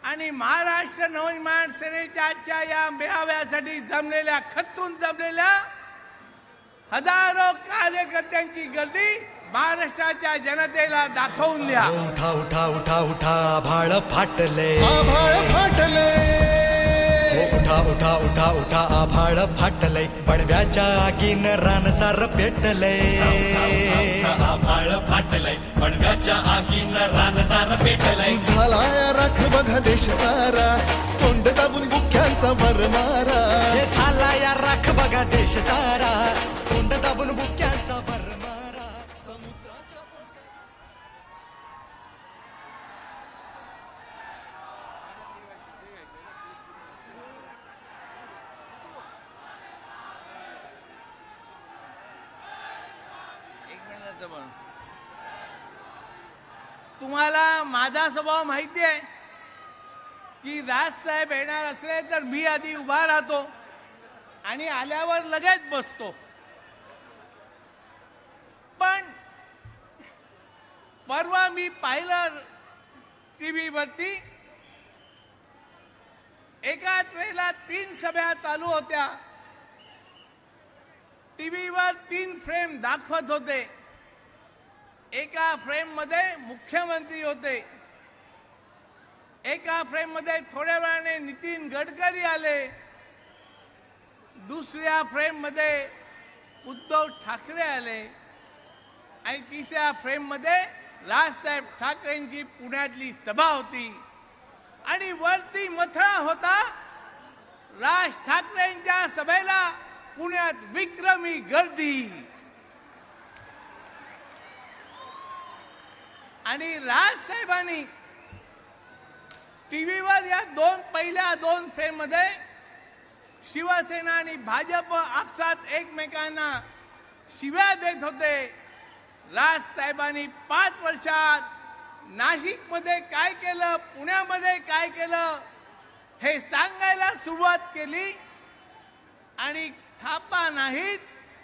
आणि महाराष्ट्र नवनिर्माण सेनेच्या आजच्या या मेळाव्यासाठी जमलेल्या खचून जमलेल्या हजारो कार्यकर्त्यांची गर्दी महाराष्ट्राच्या जनतेला दाखवून द्या. उठा उठा उठा उठा आभाळ फाटले, आभाळ फाटले, उठा उठा उठा उठा आभाळ फाटले, पडव्याच्या आगीन रानसार पेटले. आभाळ फाटले, पडव्याच्या आगीन रानसार पेटले. झालाय राख बघा देश सारा, तोंड दाबून बुक्यांचा भरमारा. हे झाला या राख बघा देश सारा, तोंड दाबून बुक्यांचा भरमारा. समुद्राच्या तुम्हाला माझा स्वभाव माहिती आहे की राजसाहेब येणार असले तर मी आधी उभा राहतो आणि आल्यावर लगेच बसतो. पण परवा मी पाहिलं टीव्ही वरती एकाच वेळेला 3 सभा चालू होत्या. टीव्हीवर 3 फ्रेम दाखवत होते. एका फ्रेम मध्ये मुख्यमंत्री होते, एका फ्रेम मध्ये थोड्या वेळाने नितीन गडकरी आले, दुसऱ्या फ्रेम मध्ये उद्धव ठाकरे आले आणि तिसऱ्या फ्रेम मध्ये राजसाहेब ठाकरेंची पुण्यातली सभा होती. आणि वरती मथळा होता राज ठाकरेंच्या सभेला पुण्यात विक्रमी गर्दी. आणि राजसाहेबांनी टीव्हीवर या पहिल्या दोन फ्रेम मध्ये शिवसेना आणि भाजप आपसात एकमेकांना शिव्या देत होते. राजसाहेबांनी 5 वर्षात नाशिकमध्ये काय केलं, पुण्यामध्ये काय केलं हे सांगायला सुरुवात केली. आणि थापा नाहीत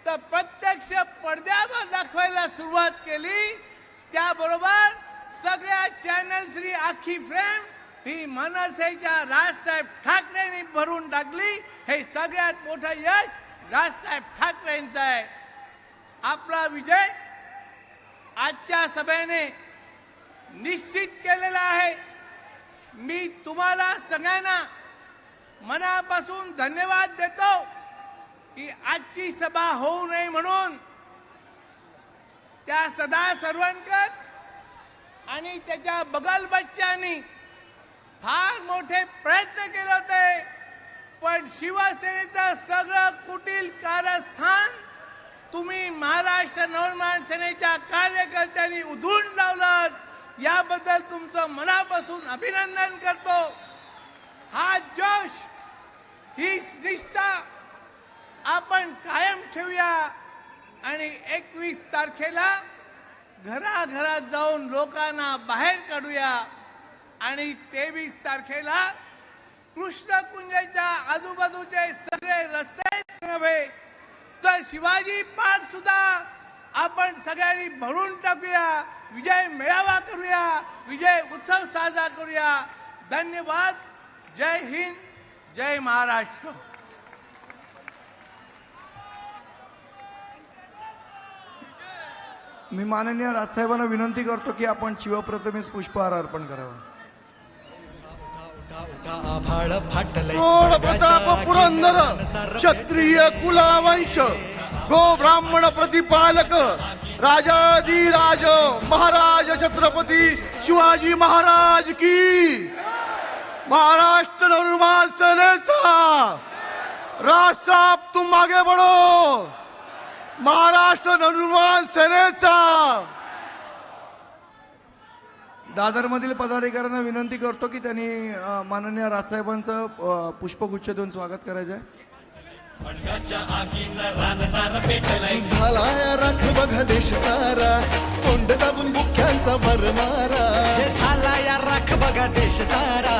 तर प्रत्यक्ष पडद्यावर दाखवायला सुरुवात केली. त्याबरोबर सगळ्या चॅनल्सनी आखी फ्रेम ही मनसेच्या राजसाहेब ठाकरेंनी भरून टाकली. हे सगळ्यात मोठं यश राजसाहेब ठाकरेंचं आहे. आपला विजय आजच्या सभेने निश्चित केलेला आहे. मी तुम्हाला सगळ्यांना मनापासून धन्यवाद देतो की आजची सभा होऊ नये म्हणून त्या सदा सरवणकर आणि त्याच्या बगल बच्चांनी फार मोठे प्रयत्न केले होते. पण शिवसेनेचं सगळं कुटील कारस्थान तुम्ही महाराष्ट्र नवनिर्माण सेनेच्या कार्यकर्त्यांनी उधळून लावलं. याबद्दल तुमचं मनापासून अभिनंदन करतो. हा जोश, ही निष्ठा आपण कायम ठेवूया आणि 21 तारखेला घराघरात जाऊन लोकांना बाहेर काढूया. आणि 23 तारखेला कृष्णकुंजाच्या आजूबाजूचे सगळे रस्तेच नव्हे तर शिवाजी पार्क सुद्धा आपण सगळ्यांनी भरून टाकूया. विजय मेळावा करूया, विजय उत्सव साजरा करूया. धन्यवाद. जय हिंद, जय महाराष्ट्र. मी माननीय राजसाहेबांना विनंती करतो की आपण शिवप्रतिमेस पुष्पहार अर्पण करावा. आभाळ फाटले, क्रोड प्रताप पुरंदर, क्षत्रिय कुलावंश, गो ब्राह्मण प्रतिपालक, राजाधिराज महाराज छत्रपती शिवाजी महाराज की. महाराष्ट्र नवनिर्माण सेनेचा राजसाहेब तुम आगे बढ़ो. महाराष्ट्र नवनिर्माण सेनेचा. दादरमधील पदाधिकाऱ्यांना विनंती करतो की त्यांनी माननीय राजसाहेबांचं पुष्पगुच्छ देऊन स्वागत करायचं आहे. झालाय राख बघा देश सारा, तोंड दाबून बुक्यांचा भरमारा. हे झाला या राख बघा देश सारा,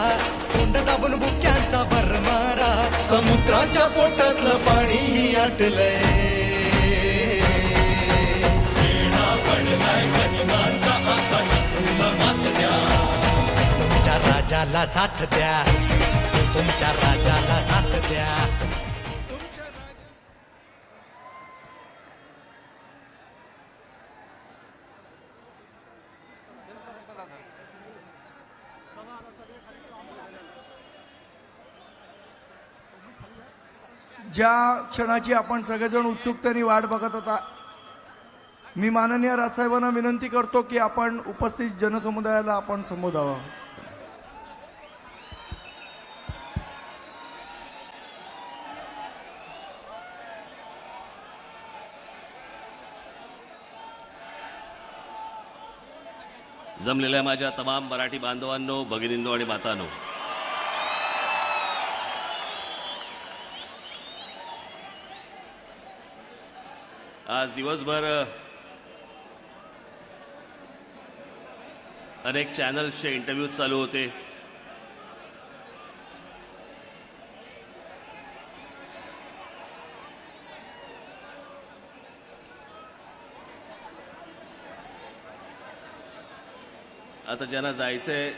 तोंड दाबून बुक्यांचा भरमारा. समुद्राच्या पोटातलं पाणी आटलंय. तुमच्या राजाला साथ द्या, तुमच्या राजाला साथ द्या. ज्या क्षणाची आपण सगळेजण उत्सुकतेने वाट बघत होता, मी माननीय राजसाहेबांना विनंती करतो की आपण उपस्थित जनसमुदायाला आपण संबोधावं. जमलेल्या माझ्या तमाम मराठी बांधवांनो, भगिनींनो आणि मातांनो, आज दिवसभर अनेक चॅनल्सचे इंटरव्ह्यूज चालू होते. आता ज्यांना जायचंय,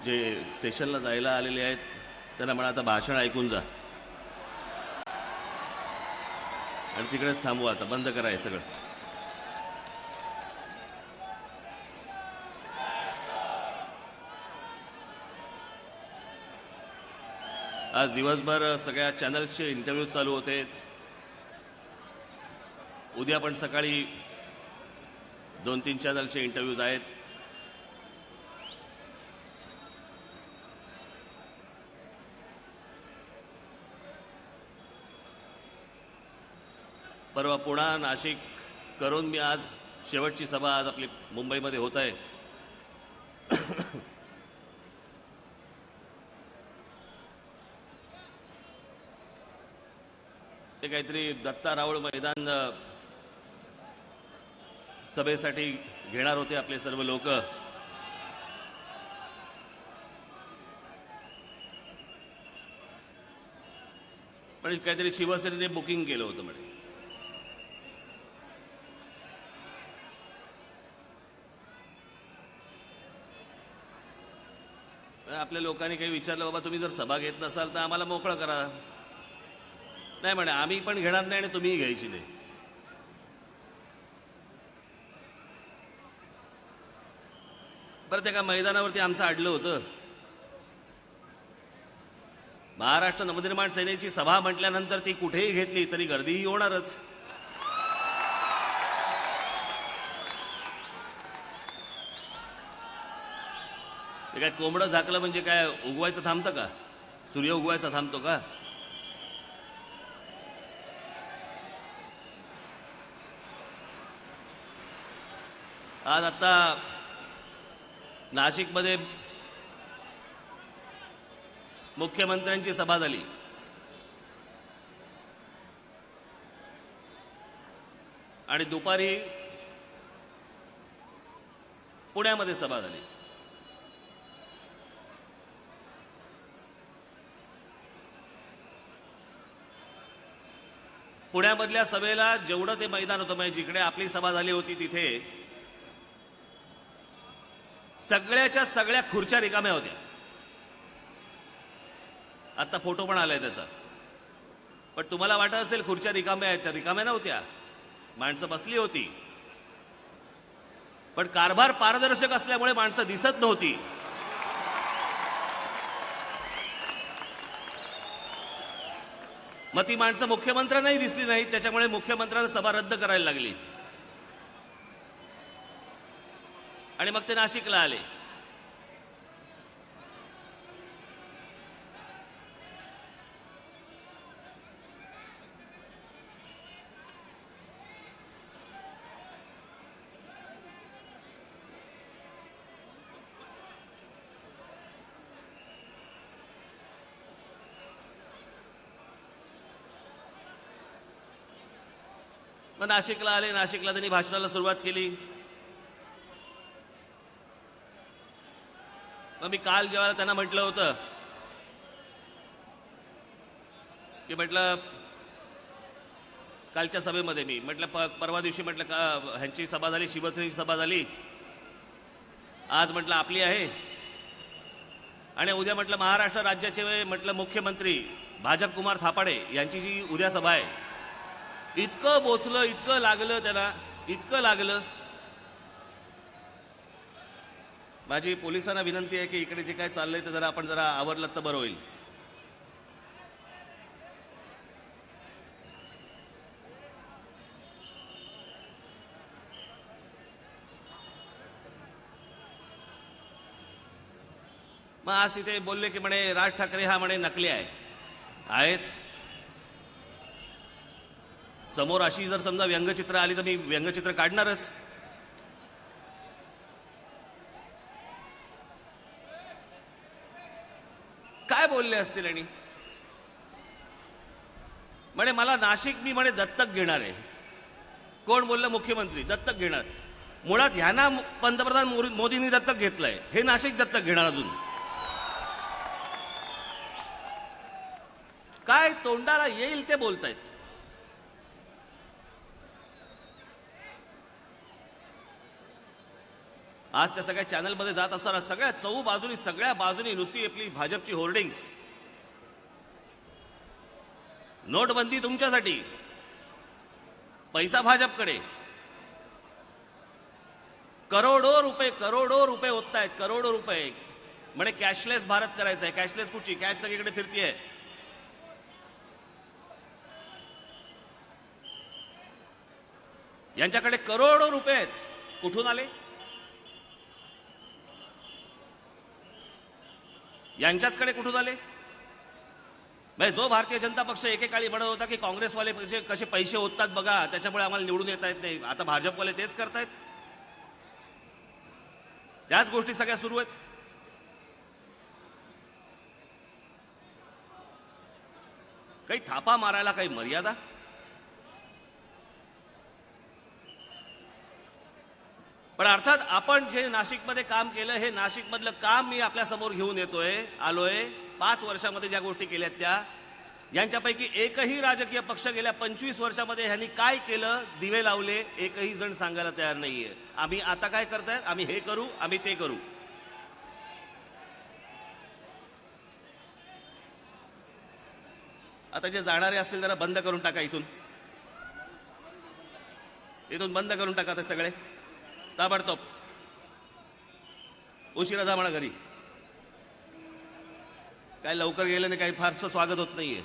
जे स्टेशनला जायला आलेले आहेत, त्यांना म्हणा आता भाषण ऐकून जा आणि तिकडेच थांबवा. आता बंद करा हे सगळं. आज दिवसभर सगळ्या चॅनल्सचे इंटरव्ह्यू चालू होते. उद्या पण सकाळी 2-3 चॅनलचे इंटरव्ह्यूज आहेत. परवा पुणा, नाशिक करून मी आज शेवटची सभा आज आपली मुंबईमध्ये होत आहे. ते काहीतरी दत्ता रावळ मैदान सभेसाठी घेणार होते आपले सर्व लोक. पण काहीतरी शिवसेनेने बुकिंग केलं होतं म्हणे. आपल्या लोकांनी काही विचारलं, बाबा तुम्ही जर सभा घेत नसाल तर आम्हाला मोकळं करा. नाही म्हणे, आम्ही पण घेणार नाही आणि तुम्हीही घ्यायची नाही. बरं, त्या का मैदानावरती आमचं अडलं होतं. महाराष्ट्र नवनिर्माण सेनेची सभा म्हटल्यानंतर ती कुठेही घेतली तरी गर्दीही होणारच. ते काय कोंबडं झाकलं म्हणजे काय उगवायचं थांबतं का? सूर्य उगवायचा थांबतो का? आज आता नाशिकमध्ये मुख्यमंत्र्यांची सभा झाली. आणि दुपारी पुण्यामध्ये सभा झाली. पुण्यामधल्या सभेला जेवढं ते मैदान होतं, म्हणजे जिकडे आपली सभा झाली होती तिथे सगळ्याच्या सगळ्या खुर्च्या रिकाम्या होत्या. आता फोटो पण आलाय त्याचा. पण तुम्हाला वाटत असेल खुर्च्या रिकाम्या आहेत, त्या रिकाम्या नव्हत्या, माणसं बसली होती. पण कारभार पारदर्शक असल्यामुळे माणसं दिसत नव्हती. मग ती माणसं मुख्यमंत्र्यांनाही दिसली नाहीत. त्याच्यामुळे मुख्यमंत्र्यांना सभा रद्द करायला लागली आणि मग ते नाशिकला आले. मग नाशिकला आले. नाशिकला त्यांनी भाषणाला सुरुवात केली. मग मी काल जेव्हा त्यांना म्हटलं होतं की म्हटलं कालच्या सभेमध्ये मी म्हटलं परवा दिवशी म्हटलं का ह्यांची सभा झाली, शिवसेनेची सभा झाली, आज म्हटलं आपली आहे. आणि उद्या म्हटलं महाराष्ट्र राज्याचे म्हटलं मुख्यमंत्री भाजप कुमार थापाडे यांची जी उद्या सभा आहे, इतकं बोचलं, इतकं लागलं त्याला, इतकं लागलं. माझी पोलिसांना विनंती आहे की इकडे जे काय चाललंय ते जरा आपण जरा आवरलं तर बरं होईल. मग आज तिथे बोलले की म्हणे राज ठाकरे हा म्हणे नकली आहेच. समोर अशी जर समजा व्यंगचित्र आली तर मी व्यंगचित्र काढणारच. काय बोलले असतील? आणि म्हणे मला नाशिक मी म्हणे दत्तक घेणार आहे. कोण बोललं? मुख्यमंत्री दत्तक घेणार. मुळात ह्यांना पंतप्रधान मोदींनी दत्तक घेतलंय, हे नाशिक दत्तक घेणार. अजून काय तोंडाला येईल ते बोलतायत. आज त्या सगळ्या चॅनलमध्ये जात असताना सगळ्या बाजूनी नुसती आपली भाजपची होर्डिंग्स. नोटबंदी तुमच्यासाठी, पैसा भाजपकडे, करोडो रुपये ओततायत, करोडो रुपये. म्हणे कॅशलेस भारत करायचा आहे. कॅशलेस कुठची? कॅश सगळीकडे फिरतीये. यांच्याकडे करोडो रुपये आहेत. कुठून आले? यांच्याचकडे कुठून आले? म्हणजे जो भारतीय जनता पक्ष एकेकाळी म्हणत होता की काँग्रेसवाले कसे पैसे ओततात बघा, त्याच्यामुळे आम्हाला निवडून येता येत नाही, आता भाजपवाले तेच करतायत. त्याच गोष्टी सगळ्या सुरू आहेत. काही थापा मारायला काही मर्यादा? पण अर्थात आपण जे नाशिकमध्ये काम केलं, हे नाशिकमधलं काम मी आपल्या समोर घेऊन आलोय. 5 वर्षामध्ये ज्या गोष्टी केल्यात त्या, यांच्यापैकी एकही राजकीय पक्ष गेल्या 25 वर्षामध्ये ह्यांनी काय केलं, दिवे लावले, एकही जण सांगायला तयार नाहीये. आम्ही आता काय करतायत, आम्ही हे करू, आम्ही ते करू. आता जे जाणारे असतील जरा बंद करून टाका. इथून बंद करून टाका ते सगळे ताबडतोब. उशिरा जा म्हणा घरी. काय लवकर गेलं नाही, काही फारसं स्वागत होत नाहीये.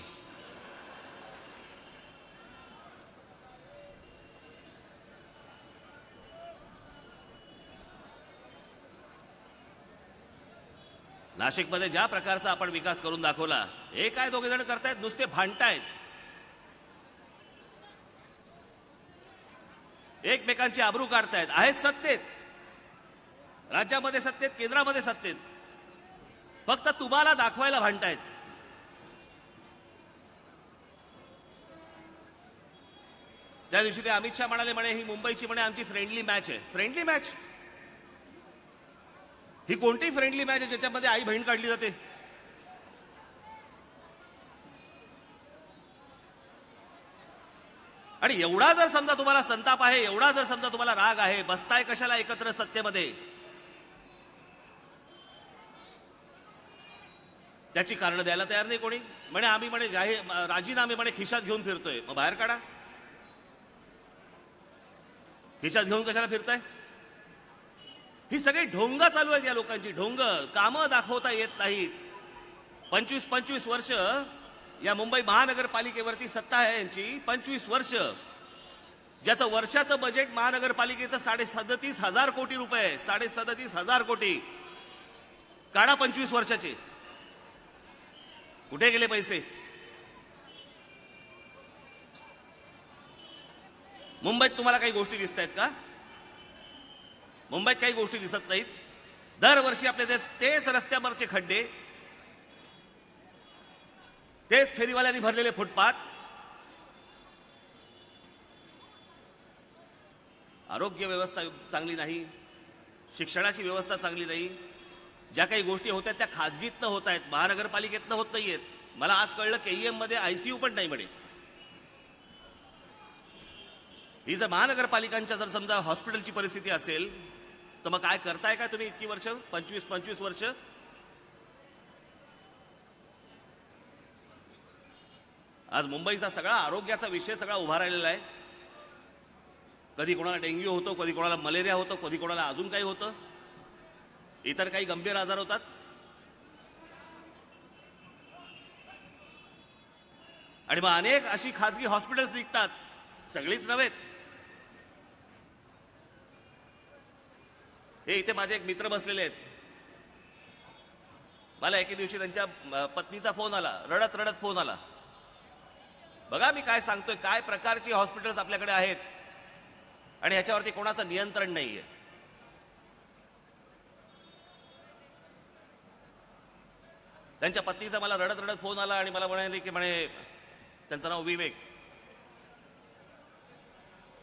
नाशिकमध्ये ज्या प्रकारचा आपण विकास करून दाखवला, हे काय दोघे जण करतायत, नुसते भांडतायत, एकमेकांची आबरू काढतायत. आहेत सत्तेत, राज्यामध्ये सत्तेत, केंद्रामध्ये सत्तेत, फक्त तुम्हाला दाखवायला भांडतायत. त्या दिवशी ते अमित शहा म्हणाले, म्हणे ही मुंबईची म्हणे आमची फ्रेंडली मॅच आहे. Friendly match? ही कोणती फ्रेंडली मॅच आहे ज्याच्यामध्ये आई बहीण काढली जाते? आणि एवढा जर समजा तुम्हाला संताप आहे, एवढा जर समजा तुम्हाला राग आहे, बसताय कशाला एकत्र सत्तेमध्ये? त्याची कारण द्यायला तयार नाही कोणी. म्हणे आम्ही म्हणे राजीनामे म्हणे खिशात घेऊन फिरतोय. मग बाहेर काढा. खिशात घेऊन कशाला फिरताय? ही सगळी ढोंग चालू आहेत या लोकांची. ढोंग, कामं दाखवता येत नाहीत. 25 वर्ष या मुंबई महानगरपालिकेवरती सत्ता आहे यांची. 25 वर्ष, ज्याचं वर्षाचं बजेट महानगरपालिकेचं 37,500 कोटी रुपये. 37,500 कोटी. काढा 25 वर्षाचे. कुठे गेले पैसे? मुंबईत तुम्हाला काही गोष्टी दिसत आहेत का? मुंबईत काही गोष्टी दिसत नाहीत. दरवर्षी आपले तेच रस्त्यावरचे खड्डे, तेच फेरीवाल्यांनी भरलेले फुटपाथ. आरोग्य व्यवस्था चांगली नाही, शिक्षणाची व्यवस्था चांगली नाही. ज्या काही गोष्टी होत आहेत त्या खाजगीतनं होत आहेत, महानगरपालिकेतनं होत नाहीयेत. मला आज कळलं केईएम मध्ये आयसीयू पण नाही म्हणे. ही जर महानगरपालिकांच्या जर समजा हॉस्पिटलची परिस्थिती असेल तर मग काय करताय काय तुम्ही इतकी वर्ष? 25 वर्ष आज मुंबईचा सगळा आरोग्याचा विषय सगळा उभा राहिलेला आहे. कधी कोणाला डेंग्यू होतो, कधी कोणाला मलेरिया होतो, कधी कोणाला अजून काही होतं, इतर काही गंभीर आजार होतात. आणि मग अनेक अशी खासगी हॉस्पिटल्स निघतात, सगळीच नव्हेत. हे इथे माझे एक मित्र बसलेले आहेत. मला एके दिवशी त्यांच्या पत्नीचा फोन आला, रडत रडत फोन आला. बघा मी काय सांगतोय, काय प्रकारची हॉस्पिटल्स आपल्याकडे आहेत आणि ह्याच्यावरती कोणाचं नियंत्रण नाहीये. त्यांच्या पत्नीचा मला रडत रडत फोन आला आणि मला म्हणाले की त्यांचं नाव विवेक,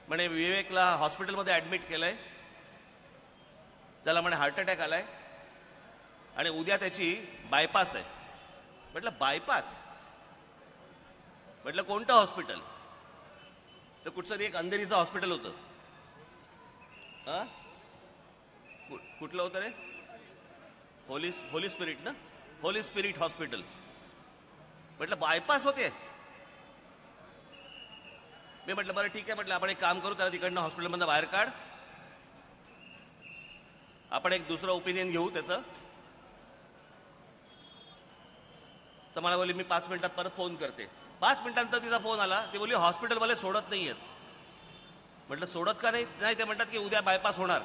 विवेकला हॉस्पिटलमध्ये ऍडमिट केलंय, त्याला हार्ट अटॅक आलाय आणि उद्या त्याची बायपास आहे. म्हटलं बायपास? म्हटलं कोणतं हॉस्पिटल? तर कुठचं एक अंधेरीचं हॉस्पिटल होतं. कुठलं होतं रे? होली स्पिरिट ना, होली स्पिरिट हॉस्पिटल. म्हटलं बायपास होते? मी म्हटलं बरं ठीक आहे, म्हटलं आपण एक काम करू, त्याला तिकडनं हॉस्पिटलमधनं बाहेर काढ, आपण एक दुसरं ओपिनियन घेऊ त्याचं. तर मला बोलली मी 5 मिनिटात परत फोन करते. 5 मिनिटांनंतर तिचा फोन आला, ती बोलली हॉस्पिटलवाले सोडत नाहीयेत. म्हटलं सोडत का नाही? ते म्हणतात की उद्या बायपास होणार.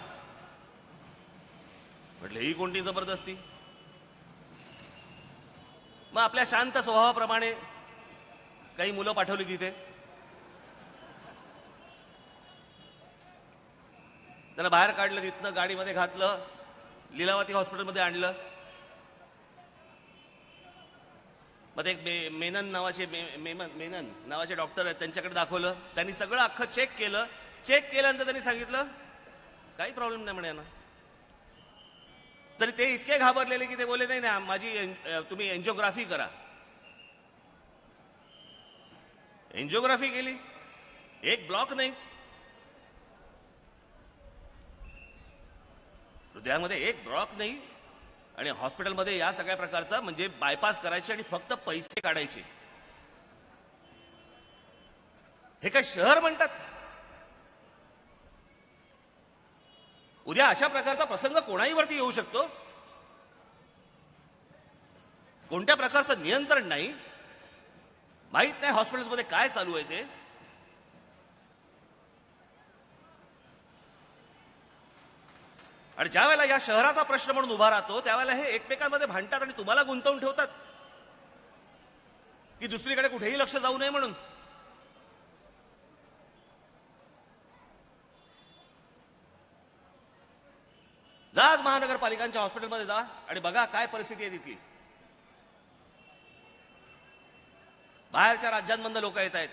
म्हटलं ही कोणती जबरदस्ती? मग आपल्या शांत स्वभावाप्रमाणे काही मुलं पाठवली तिथे, त्याला बाहेर काढलं, तिथनं गाडीमध्ये घातलं, लीलावती हॉस्पिटलमध्ये आणलं. मग एक मेनन नावाचे डॉक्टर आहेत, त्यांच्याकडे दाखवलं. त्यांनी सगळं अख्खं चेक केलं. चेक केल्यानंतर त्यांनी सांगितलं काही प्रॉब्लेम नाही म्हणे यांना. तरी ते इतके घाबरलेले की ते बोलले नाही ना माझी तुम्ही एन्जिओग्राफी करा. एन्जिओग्राफी केली, एक ब्लॉक नाही, हृदयामध्ये एक ब्लॉक नाही, आणि हॉस्पिटलमध्ये या सगळ्या प्रकारचा बायपास करायचे आणि फक्त पैसे काढायचे. हे काय शहर म्हणतात? उद्या अशा प्रकारचा प्रसंग कोणाही वरती येऊ शकतो. कोणत्या प्रकारचं नियंत्रण नाही, माहित नाही हॉस्पिटल्समध्ये काय चालू आहे ते. आणि ज्या वेळेला या शहराचा प्रश्न म्हणून उभा राहतो, त्यावेळेला हे एकमेकांमध्ये भांडतात आणि तुम्हाला गुंतवून ठेवतात की दुसरीकडे कुठेही लक्ष जाऊ नये म्हणून. जा आज महानगरपालिकांच्या हॉस्पिटलमध्ये जा आणि बघा काय परिस्थिती आहे तिथली. बाहेरच्या राज्यांमधनं लोक येत आहेत,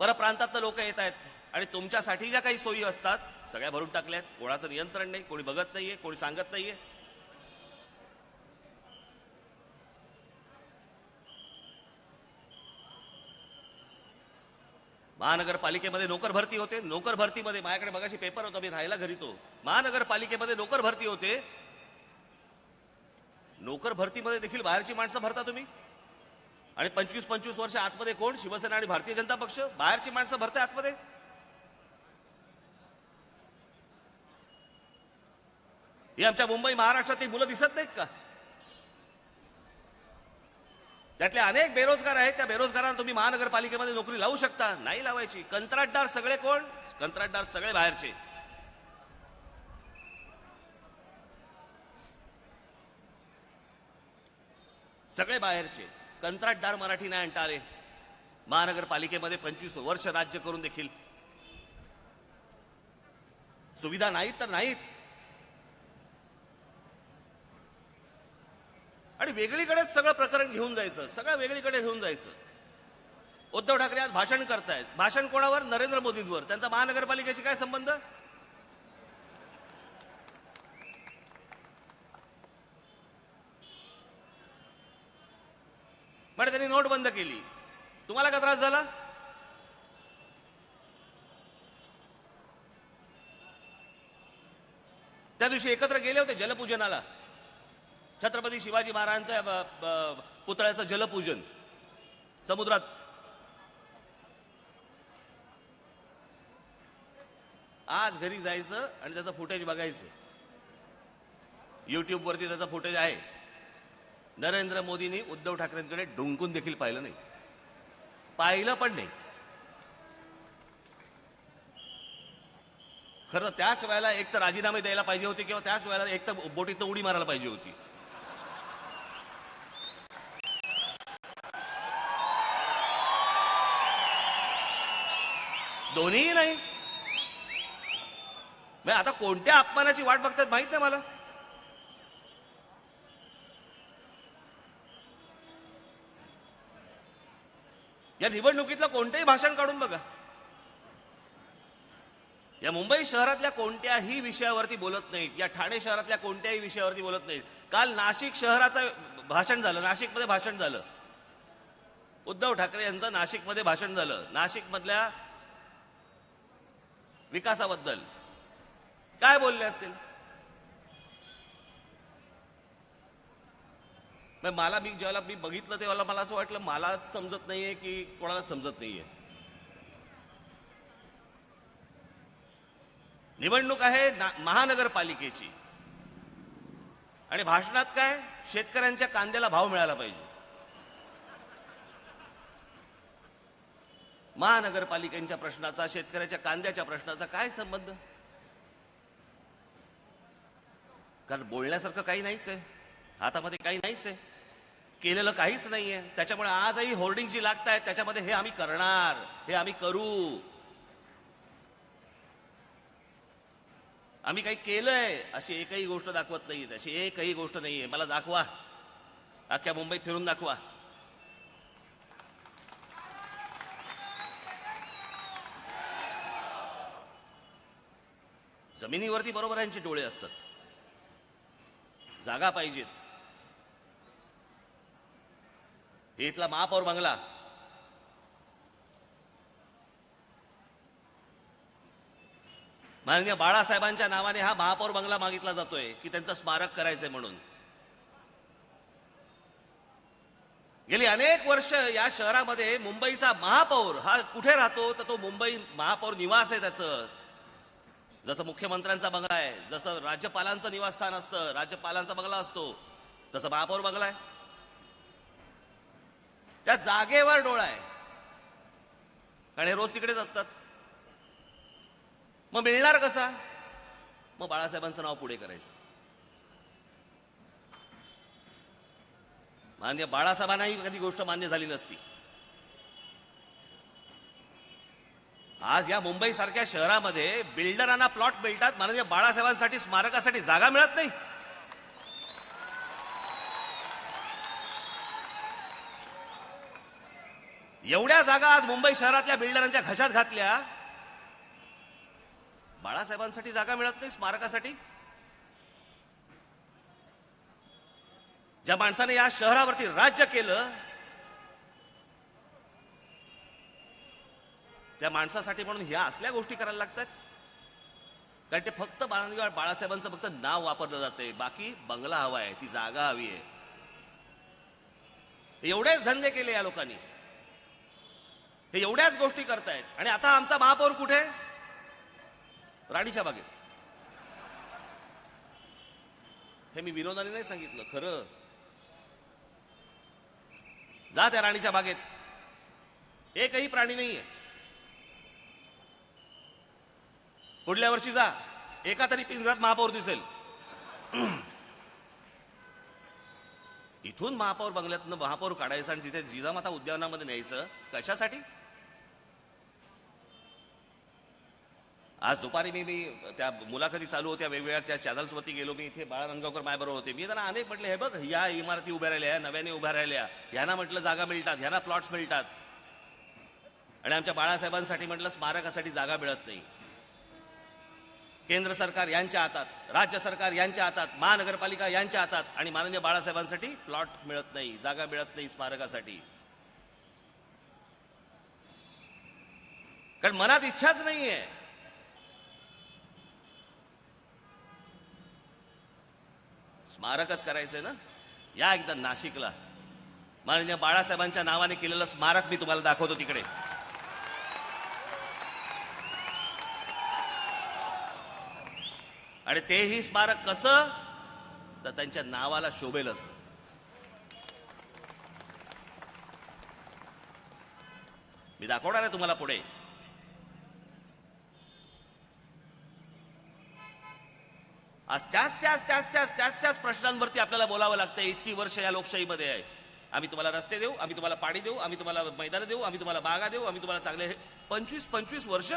परप्रांतातनं लोक येत आहेत, आणि तुमच्यासाठी ज्या काही सोयी असतात सगळ्या भरून टाकल्यात. कोणाचं नियंत्रण नाही, कोणी बघत नाहीये, कोणी सांगत नाहीये. महानगरपालिकेमध्ये नोकर भरती होते. नोकर भरतीमध्ये माझ्याकडे मगाशी पेपर होता, मी राहायला घरी तो. महानगरपालिकेमध्ये नोकर भरती होते. नोकर भरतीमध्ये देखील बाहेरची माणसं भरता तुम्ही. आणि 25-25 वर्ष आतमध्ये कोण? शिवसेना आणि भारतीय जनता पक्ष. बाहेरची माणसं भरते आतमध्ये. ही आमच्या मुंबई महाराष्ट्रातील मुलं दिसत नाहीत का? त्यातले अनेक बेरोजगार आहेत. त्या बेरोजगारांना तुम्ही महानगरपालिकेमध्ये नोकरी लावू शकता? नाही लावायची. कंत्राटदार सगळे कोण? कंत्राटदार सगळे बाहेरचे. सगळे बाहेरचे. कंत्राटदार मराठी नाही आणता आले. महानगरपालिकेमध्ये 25 वर्ष राज्य करून देखील सुविधा नाहीत तर नाहीत. आणि वेगळीकडेच सगळं प्रकरण घेऊन जायचं, सगळं वेगळीकडे घेऊन जायचं. उद्धव ठाकरे आज भाषण करतायत. भाषण कोणावर? नरेंद्र मोदींवर. त्यांचा महानगरपालिकेशी काय संबंध? म्हणजे त्यांनी नोट बंद केली, तुम्हाला का त्रास झाला? त्या दिवशी एकत्र गेले होते जलपूजनाला, छत्रपती शिवाजी महाराजांच्या पुतळ्याचं जलपूजन. समुद्रात. आज घरी जायचं आणि त्याचं फुटेज बघायचं. युट्यूबवरती त्याचा फुटेज आहे. नरेंद्र मोदींनी उद्धव ठाकरेंकडे डुंकून देखील पाहिलं नाही, पाहिलं पण नाही. खरं त्याच वेळेला एक तर राजीनामे द्यायला पाहिजे होते किंवा त्याच वेळेला एक तर बोटीत उडी मारायला पाहिजे होती. दोन्हीही नाही. मग आता कोणत्या अपमानाची वाट बघतात माहित नाही मला. या निवडणुकीतलं कोणतेही भाषण काढून बघा. या मुंबई शहरातल्या कोणत्याही विषयावरती बोलत नाहीत. या ठाणे शहरातल्या कोणत्याही विषयावरती बोलत नाहीत. काल नाशिक शहराचं भाषण झालं, नाशिकमध्ये भाषण झालं. उद्धव ठाकरे यांचं नाशिकमध्ये भाषण झालं. नाशिकमधल्या विकासाबद्दल काय बोलले असेल. मला ज्यावेळेला मी बघितलं तेव्हा मला असं वाटलं मलाच समजत नाहीये की कोणालाच समजत नाहीये. निवडणूक आहे महानगरपालिकेची आणि भाषणात काय, शेतकऱ्यांच्या कांद्याला भाव मिळाला पाहिजे. महानगरपालिकेच्या प्रश्नाचा शेतकऱ्याच्या कांद्याच्या प्रश्नाचा काय संबंध. कारण बोलण्यासारखं काही नाहीच आहे, हातामध्ये काही नाहीच आहे, केलेलं काहीच नाहीये. त्याच्यामुळे आजही होर्डिंग जी लागत आहेत त्याच्यामध्ये हे आम्ही करणार, हे आम्ही करू, आम्ही काही केलंय अशी एकही गोष्ट दाखवत नाहीये. अशी एकही गोष्ट नाहीये. मला दाखवा, अख्ख्या मुंबईत फिरून दाखवा. जमिनीवरती बरोबर यांचे डोळे असतात. जागा पाहिजेत. हे इथला महापौर बंगला, माननीय बाळासाहेबांच्या नावाने हा महापौर बंगला मागितला जातोय की त्यांचं स्मारक करायचंय म्हणून. गेली अनेक वर्ष या शहरामध्ये मुंबईचा महापौर हा कुठे राहतो तर तो मुंबई महापौर निवास आहे त्याचं. जसं मुख्यमंत्र्यांचा बंगला आहे, जसं राज्यपालांचं निवासस्थान असतं, राज्यपालांचा बंगला असतो, तसं महापौर बंगला आहे. त्या जागेवर डोळा आहे कारण हे रोज तिकडेच असतात. मग मिळणार कसा. मग बाळासाहेबांचं नाव पुढे करायचं. मान्य बाळासाहेबांनाही कधी गोष्ट मान्य झाली नसती. आज या मुंबई सारख्या शहरामध्ये बिल्डरांना प्लॉट मिळतात, माननीय बाळासाहेबांसाठी स्मारकासाठी जागा मिळत नाही. एवढ्या जागा आज मुंबई शहरातल्या बिल्डरांच्या घशात घातल्या, बाळासाहेबांसाठी जागा मिळत नाही स्मारकासाठी. ज्या माणसाने या शहरावरती राज्य केलं त्या माणसासाठी म्हणून ह्या असल्या गोष्टी करायला लागतात. कारण ते फक्त बाळासाहेबांचं फक्त नाव वापरलं जाते, बाकी बंगला हवा आहे, ती जागा हवी आहे. एवढेच धंदे केले या लोकांनी, हे एवढ्याच गोष्टी करतायत. आणि आता आमचा महापौर कुठे, राणीच्या बागेत. हे मी विनोदाने नाही सांगितलं, खरं. जा त्या राणीच्या बागेत, एकही प्राणी नाहीये. पुढल्या वर्षी जा, एका तरी पिंजऱ्यात महापौर दिसेल. इथून महापौर बंगल्यातनं महापौर काढायचं आणि तिथे जिजामाता उद्यानामध्ये न्यायचं कशासाठी. आज दुपारी मी त्या मुलाखती चालू होत्या, वेगवेगळ्या चॅनल्सवरती गेलो. मी इथे बाळा रणगावकर माझ्याबरोबर होते. मी त्यांना अनेक म्हटले, हे बघ या इमारती उभ्या राहिल्या, नव्याने उभ्या राहिल्या, ह्यांना म्हटलं जागा मिळतात, ह्यांना प्लॉट्स मिळतात, आणि आमच्या बाळासाहेबांसाठी म्हटलं स्मारकासाठी जागा मिळत नाही. केंद्र सरकार यांच्या हातात, राज्य सरकार यांच्या हातात, महानगरपालिका यांच्या हातात, आणि माननीय बाळासाहेबांसाठी प्लॉट मिळत नाही, जागा मिळत नाही स्मारकासाठी. कारण मनात इच्छाच नाहीये. स्मारकच करायचंय ना. या एकदा नाशिकला, माननीय बाळासाहेबांच्या नावाने केलेलं स्मारक मी तुम्हाला दाखवतो तिकडे. आणि तेही स्मारक कसं, तर त्यांच्या नावाला शोभेल असं. मी दाखवणार आहे तुम्हाला पुढे. आज त्याच प्रश्नांवरती आपल्याला बोलावं लागतंय. इतकी वर्ष या लोकशाहीमध्ये आहे. आम्ही तुम्हाला रस्ते देऊ, आम्ही तुम्हाला पाणी देऊ, आम्ही तुम्हाला मैदान देऊ, आम्ही तुम्हाला बागा देऊ, आम्ही तुम्हाला चांगले 25 वर्ष,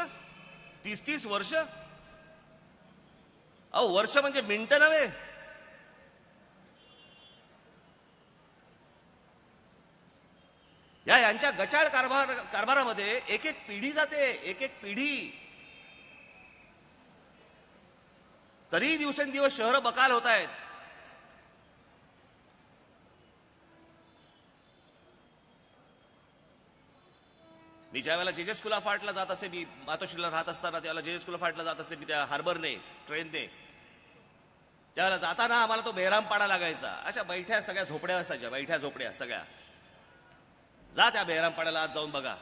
30 वर्ष. अहो वर्ष म्हणजे मिनिटं नव्हे. यांच्या गचाळ कारभारामध्ये एक पिढी जाते, एक पिढी. तरी दिवसेंदिवस शहरं बकाल होत आहेत. मी ज्या वेळेला जेजे स्कूल ऑफ आर्टला जात असे, मी मातोश्रीला राहत असताना त्यावेळेला जेजे स्कूल ऑफ आर्टला जात असे, मी त्या हार्बरने ट्रेनने, त्यावेळेला जाताना आम्हाला तो बेहरामपाडा लागायचा. अशा बैठ्या सगळ्या झोपड्या असायच्या, बैठ्या झोपड्या सगळ्या. जा त्या बेहरामपाड्याला आज जाऊन बघा.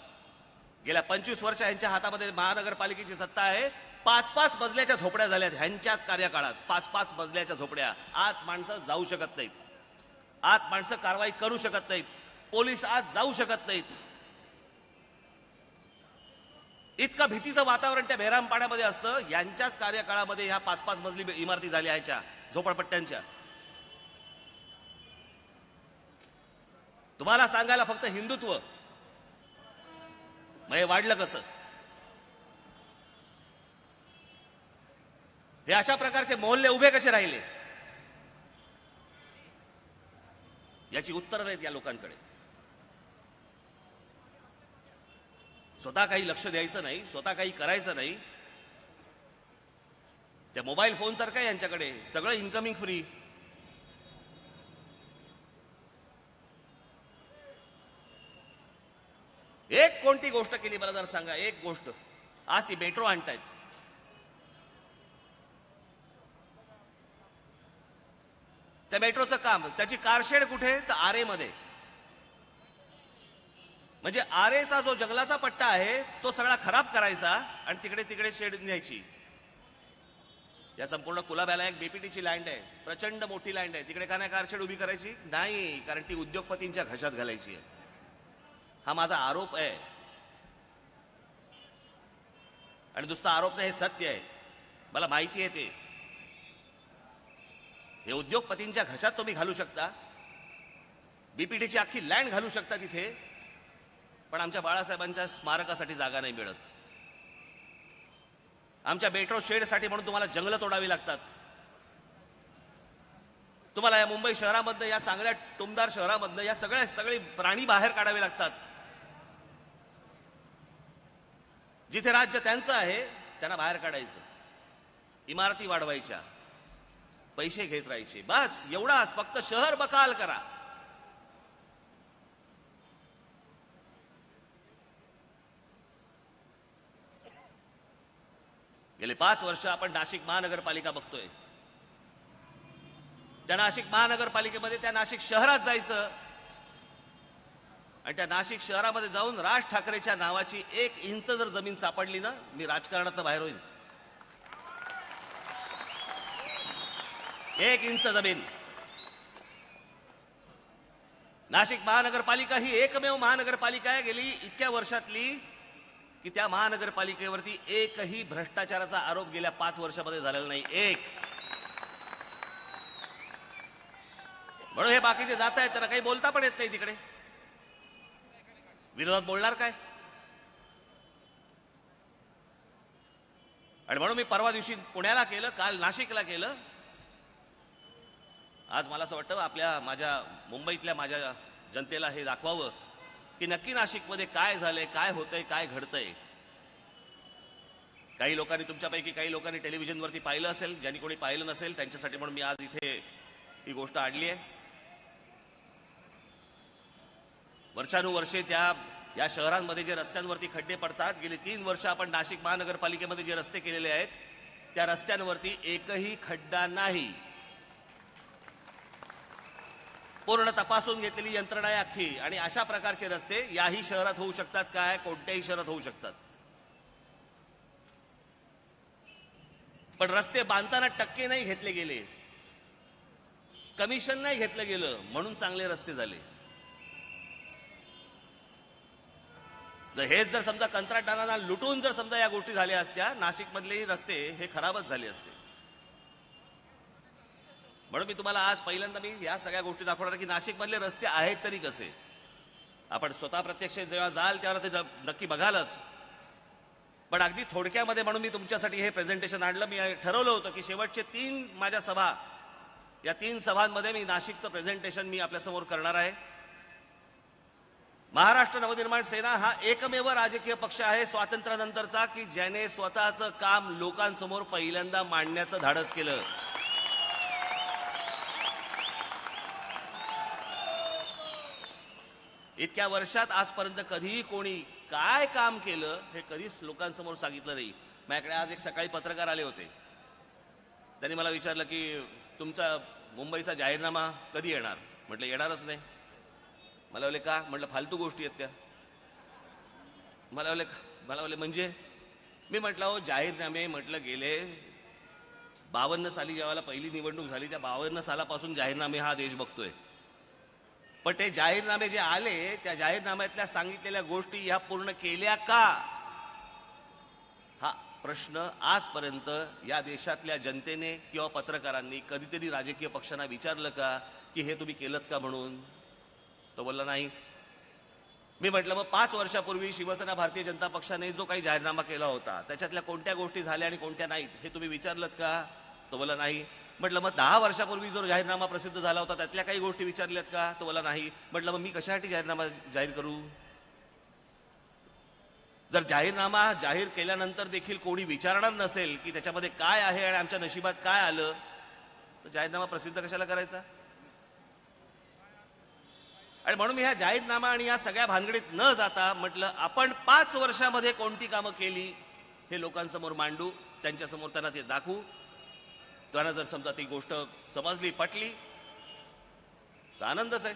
गेल्या 25 वर्ष यांच्या हातामध्ये महानगरपालिकेची सत्ता आहे. 5-5 मजल्याच्या झोपड्या झाल्यात ह्यांच्याच कार्यकाळात. 5-5 मजल्याच्या झोपड्या. आत माणसं जाऊ शकत नाहीत, आत माणसं कारवाई करू शकत नाहीत, पोलीस आत जाऊ शकत नाहीत. इतकं भीतीचं वातावरण त्या बेहरामपाड्यामध्ये असतं. यांच्याच कार्यकाळामध्ये ह्या 5-5 मजली इमारती झाल्या ह्याच्या झोपडपट्ट्यांच्या. तुम्हाला सांगायला फक्त हिंदुत्व मग हे वाढलं कसं. हे अशा प्रकारचे मोहल्ले उभे कसे राहिले, याची उत्तरं आहेत या लोकांकडे. स्वतः काही लक्ष द्यायचं नाही, स्वतः काही करायचं नाही. त्या मोबाईल फोन सारखं आहे यांच्याकडे, सगळं इन्कमिंग फ्री. एक कोणती गोष्ट केली मला जर सांगा, एक गोष्ट. आज ती मेट्रो आणतायत. त्या मेट्रोचं काम, त्याची कारशेड कुठे, तर आरे मध्ये. म्हणजे आरेचा जो जंगलाचा पट्टा आहे तो सगळा खराब करायचा आणि तिकडे तिकडे शेड न्यायची. या संपूर्ण कुलाब्याला एक बीपीटीची लँड आहे, प्रचंड मोठी लँड आहे. तिकडे का नाही कारशेड उभी करायची? नाही, कारण ती उद्योगपतींच्या घशात घालायची आहे. हा माझा आरोप आहे. आणि नुसता आरोप नाही, हे सत्य आहे. मला माहिती आहे ते. हे उद्योगपतींच्या घशात तुम्ही घालू शकता, बीपीटीची अख्खी लँड घालू शकता तिथे, पण आमच्या बाळासाहेबांच्या स्मारकासाठी जागा नाही मिळत. आमच्या मेट्रो शेडसाठी म्हणून तुम्हाला जंगलं तोडावी लागतात. तुम्हाला या मुंबई शहरामधनं, या चांगल्या टुमदार शहरामधनं या सगळे प्राणी बाहेर काढावे लागतात. जिथे राज्य त्यांचं आहे त्यांना बाहेर काढायचं, इमारती वाढवायच्या, पैसे घेत राहायचे, बस एवढाच. फक्त शहर बकाल करा. गेले 5 वर्ष आपण नाशिक महानगरपालिका बघतोय. त्या नाशिक महानगरपालिकेमध्ये, त्या नाशिक शहरात जायचं आणि त्या नाशिक शहरामध्ये जाऊन राज ठाकरेच्या नावाची 1 इंच जर जमीन सापडली ना, मी राजकारणात बाहेर होईल. 1 इंच जमीन. नाशिक महानगरपालिका ही एकमेव महानगरपालिका आहे गेली इतक्या वर्षातली की त्या महानगरपालिकेवरती एकही भ्रष्टाचाराचा आरोप गेल्या 5 वर्षामध्ये झालेला नाही. एक. म्हणून हे बाकीचे जात आहेत, त्यांना काही बोलता पण येत नाही. तिकडे विरोधात बोलणार काय? आणि म्हणून मी परवा दिवशी पुण्याला केलं, काल नाशिकला केलं. आज मला असं वाटतं माझ्या मुंबईतल्या माझ्या जनतेला हे दाखवावं की नक्की नाशिकमध्ये काय झालंय, काय होतंय, काय घडतंय. काही लोकांनी, तुमच्यापैकी काही लोकांनी टेलिव्हिजनवरती पाहिलं असेल, ज्यांनी कोणी पाहिलं नसेल त्यांच्यासाठी म्हणून मी आज इथे ही गोष्ट आणली आहे. वर्षानुवर्षे या शहरांमध्ये जे रस्त्यांवरती खड्डे पडतात, गेली 3 वर्ष आपण नाशिक महानगरपालिकेमध्ये जे रस्ते केलेले आहेत त्या रस्त्यांवरती एकही खड्डा नाही. पूर्ण तपासून घेतलेली यंत्रणा आहे अख्खी. आणि अशा प्रकारचे रस्ते याही शहरात होऊ शकतात काय, कोणत्याही शहरात होऊ शकतात. पण रस्ते बांधताना टक्के नाही घेतले गेले, कमिशन नाही घेतलं गेलं, म्हणून चांगले रस्ते झाले. हेच जर समजा कंत्राटदारांना लुटून जर समजा या गोष्टी झाल्या असत्या, नाशिक मधलेही रस्ते हे खराबच झाले असते. म्हणून मी तुम्हाला आज पहिल्यांदा मी या सगळ्या गोष्टी दाखवणार की नाशिक मधले रस्ते आहेत तरी कसे. आपण स्वतः प्रत्यक्ष जेव्हा जाल तेव्हा ते नक्की बघालच. पण अगदी थोडक्यामध्ये म्हणून मी तुमच्यासाठी हे प्रेझेंटेशन आणलं. मी ठरवलं होतं की शेवटचे 3 माझ्या सभा, या 3 सभांमध्ये मी नाशिकचं प्रेझेंटेशन मी आपल्यासमोर करणार आहे. महाराष्ट्र नवनिर्माण सेना हा एकमेव राजकीय पक्ष आहे स्वातंत्र्यानंतरचा की ज्याने स्वतःचं काम लोकांसमोर पहिल्यांदा मांडण्याचं धाडस केलं. इतक्या वर्षात आजपर्यंत कधीही कोणी काय काम केलं हे कधीच लोकांसमोर सांगितलं नाही. माझ्याकडे आज एक सकाळी पत्रकार आले होते. त्यांनी मला विचारलं की तुमचा मुंबईचा जाहीरनामा कधी येणार. म्हटलं येणारच नाही. मला बोलले का. म्हटलं फालतू गोष्टी आहेत त्या. मला बोलले म्हणजे. मी म्हटलं हो जाहीरनामे म्हटलं गेले 52 साली ज्यावेळेला पहिली निवडणूक झाली त्या 52 सालापासून जाहीरनामे हा देश बघतोय. पण ते जाहीरनामे जे आले त्या जाहीरनाम्यातल्या सांगितलेल्या गोष्टी ह्या पूर्ण केल्या का, हा प्रश्न आजपर्यंत या देशातल्या जनतेने किंवा पत्रकारांनी कधीतरी राजकीय पक्षांना विचारलं का की हे तुम्ही केलं का म्हणून. तो बोलला नाही. मी म्हटलं मग 5 वर्षापूर्वी शिवसेना भारतीय जनता पक्षाने जो काही जाहीरनामा केला होता त्याच्यातल्या कोणत्या गोष्टी झाल्या आणि कोणत्या नाहीत हे तुम्ही विचारलं का. तो बोलला नाही. म्हटलं मग 10 वर्षापूर्वी जो जाहीरनामा प्रसिद्ध झाला होता त्यातल्या काही गोष्टी विचारल्यात का. तो बोलला नाही. म्हटलं मग मी कशासाठी जाहीरनामा जाहीर करू. जर जाहीरनामा जाहीर केल्यानंतर देखील कोणी विचारणार नसेल की त्याच्यामध्ये काय आहे आणि आमच्या नशिबात काय आलं तर जाहीरनामा प्रसिद्ध कशाला करायचा. आणि म्हणून मी ह्या जाहीरनामा आणि या सगळ्या भानगडीत न जाता म्हटलं आपण 5 वर्षामध्ये कोणती कामं केली हे लोकांसमोर मांडू, त्यांच्यासमोर त्यांना ते दाखवू. त्यांना जर समजा ती गोष्ट समजली पटली तर आनंदच आहे.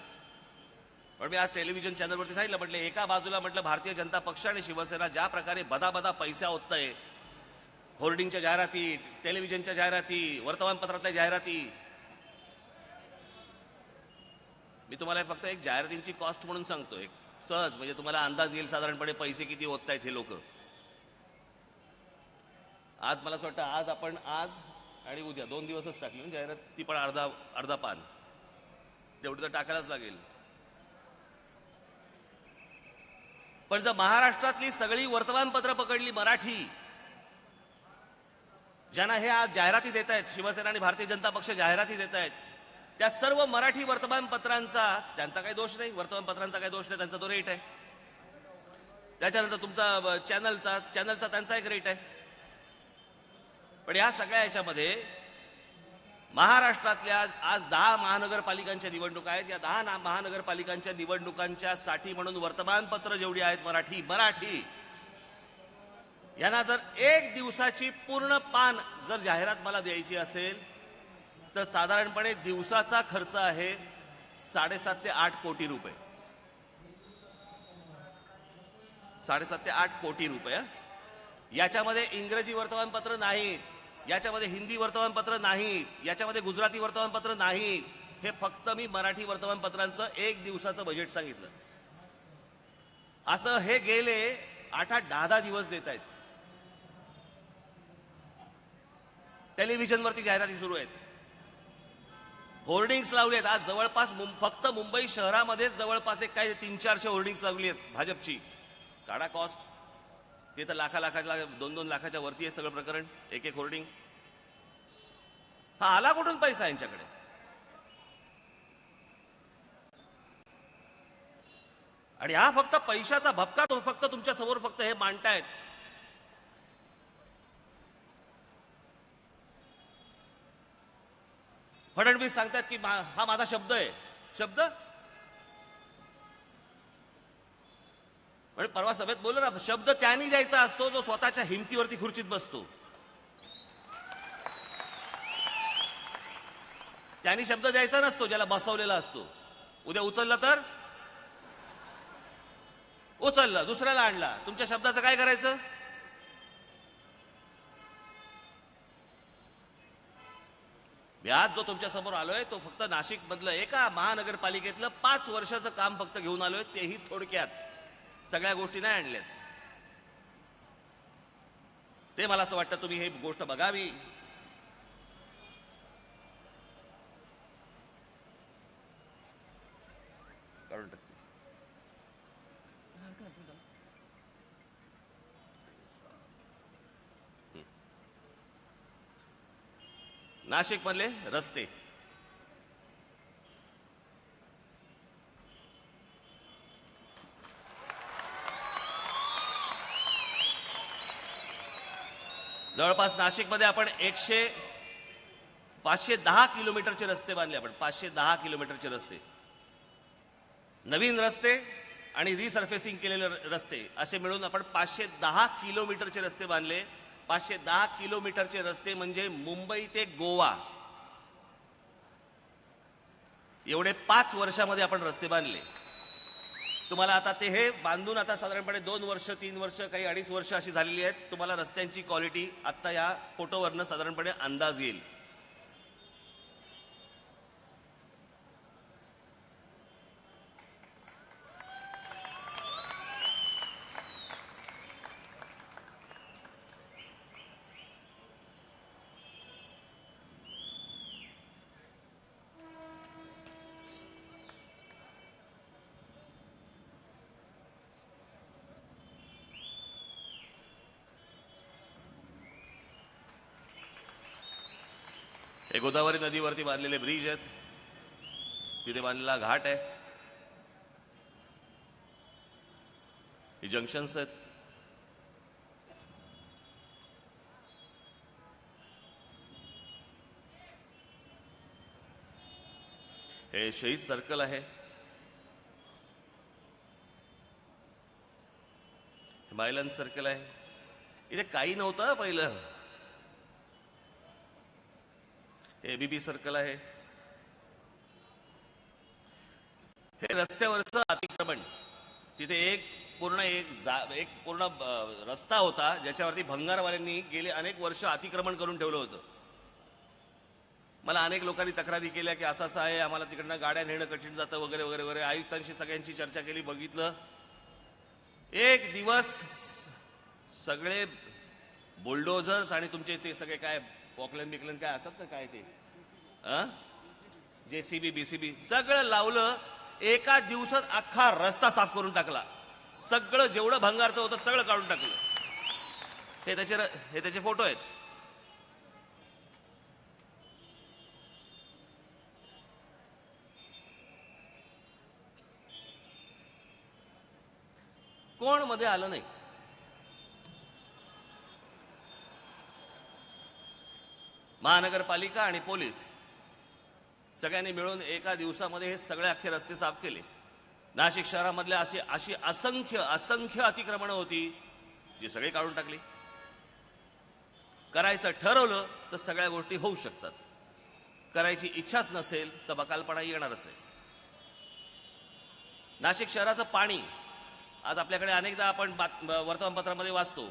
पण मी आज टेलिव्हिजन चॅनलवरती सांगितलं म्हटलं एका बाजूला म्हटलं भारतीय जनता पक्ष आणि शिवसेना ज्या प्रकारे बदा पैसा ओततंय, होर्डिंगच्या जाहिराती, टेलिव्हिजनच्या जाहिराती, वर्तमानपत्रातल्या जाहिराती. मी तुम्हाला फक्त एक जाहिरातींची कॉस्ट म्हणून सांगतो एक सहज, म्हणजे तुम्हाला अंदाज येईल साधारणपणे पैसे किती ओततायत हे लोक. आज मला असं वाटतं आज आपण आज आणि उद्या 2 दिवसच टाकली ना जाहिरात, ती पण अर्धा पान तेवढी तर टाकायलाच लागेल. पण जर महाराष्ट्रातली सगळी वर्तमानपत्र पकडली मराठी ज्यांना हे आज जाहिराती देत आहेत, शिवसेना आणि भारतीय जनता पक्ष जाहिराती देत आहेत, त्या सर्व मराठी वर्तमानपत्रांचा त्यांचा काही दोष नाही, वर्तमानपत्रांचा काही दोष नाही, त्यांचा तो रेट आहे. त्याच्यानंतर तुमचा चॅनलचा त्यांचा एक रेट आहे. पण या सगळ्या याच्यामध्ये महाराष्ट्रातल्या आज 10 महानगरपालिकांच्या निवडणुका आहेत. या 10 महानगरपालिकांच्या निवडणुकांच्या साठी म्हणून वर्तमानपत्र जेवढी आहेत मराठी यांना जर 1 दिवसाची पूर्ण पान जर जाहिरात मला द्यायची असेल तर साधारणपणे दिवसाचा खर्च आहे 7.5 ते 8 कोटी रुपये. 7.5 ते 8 कोटी रुपये. याच्यामध्ये इंग्रजी वर्तमानपत्र नाहीत, याच्यामध्ये हिंदी वर्तमानपत्र नाहीत, याच्यामध्ये गुजराती वर्तमानपत्र नाहीत. हे फक्त मी मराठी वर्तमानपत्रांचं 1 दिवसाचं बजेट सांगितलं. असं हे गेले 8-8, 10-10 दिवस देत आहेत. टेलिव्हिजनवरती जाहिराती सुरू आहेत, होर्डिंग्स लावली आहेत. आज जवळपास फक्त मुंबई शहरामध्येच जवळपास एक काही 300-400 होर्डिंग्स लावली आहेत भाजपची. काढा कॉस्ट, ते तर लाखाच्या 2-2 लाखाच्या वरती आहे सगळं प्रकरण, एक होर्डिंग. हा आला कुठून पैसा यांच्याकडे. आणि हा फक्त पैशाचा भपका तो फक्त तुमच्या समोर फक्त हे मांडतायत. फडणवीस सांगतात की हा माझा शब्द आहे. शब्द म्हणजे परवा सभेत बोललो ना, शब्द त्यांनी द्यायचा असतो जो स्वतःच्या हिमतीवरती खुर्चीत बसतो. त्यांनी शब्द द्यायचा नसतो ज्याला बसवलेला असतो. उद्या उचललं तर उचललं, दुसऱ्याला आणला, तुमच्या शब्दाचं काय करायचं? मी आज जो तुमच्या समोर आलोय तो फक्त नाशिक मधलं एका महानगरपालिकेतलं 5 वर्षाचं काम फक्त घेऊन आलोय, तेही थोडक्यात, सगळ्या गोष्टी नाही आणल्यात. ते मला असं वाटतं तुम्ही हे गोष्ट बघावी. काढून टाकते. नाशिक मधले रस्ते जवळपास नाशिकमध्ये आपण 510 किलोमीटरचे रस्ते बांधले. आपण 510 किलोमीटरचे रस्ते, नवीन रस्ते आणि रिसर्फेसिंग केलेले रस्ते असे मिळून आपण 510 किलोमीटरचे रस्ते बांधले. 510 किलोमीटरचे रस्ते म्हणजे मुंबई ते गोवा एवढे 5 वर्षामध्ये आपण रस्ते बांधले. तुम्हाला आता ते हे बांधून आता साधारणपणे 2 वर्ष 3 वर्ष काही 2.5 वर्ष अशी झालेली आहेत. तुम्हाला रस्त्यांची क्वालिटी आता या फोटोवरनं साधारणपणे अंदाज येईल. हे गोदावरी नदीवरती बांधलेले ब्रिज आहेत, तिथे बांधलेला घाट आहे, ही जंक्शन्स आहेत. हे शहीद सर्कल आहे, मायलन सर्कल आहे. इथे काही नव्हतं पहिलं. एबीबी सर्कल आहे. हे रस्त्यावरचं अतिक्रमण, तिथे एक पूर्ण रस्ता होता ज्याच्यावरती भंगारवाल्यांनी गेले अनेक वर्ष अतिक्रमण करून ठेवलं होतं. मला अनेक लोकांनी तक्रारी केल्या की असं असं आहे, आम्हाला तिकडनं गाड्या नेणं कठीण जातं वगैरे वगैरे वगैरे. आयुक्तांशी सगळ्यांची चर्चा केली, बघितलं. एक दिवस सगळे बुलडोझर्स आणि तुमचे ते सगळे काय पॉकलन बिकलन काय असतात ना, काय ते JCB BCB सगळं लावलं. एका दिवसात अख्खा रस्ता साफ करून टाकला. सगळं जेवढं भंगारचं होतं सगळं काढून टाकलं. हे त्याचे फोटो आहेत. कोण मध्ये आलं नाही. महानगरपालिका आणि पोलीस सगळ्यांनी मिळून एका दिवसामध्ये हे सगळे अख्खे रस्ते साफ केले. नाशिक शहरामधले अशी असंख्य अतिक्रमणं होती जी सगळे काढून टाकली. करायचं ठरवलं तर सगळ्या गोष्टी होऊ शकतात. करायची इच्छाच नसेल तर बकालपणा येणारच आहे. नाशिक शहराचं पाणी आज आपल्याकडे अनेकदा आपण वर्तमानपत्रामध्ये वाचतो.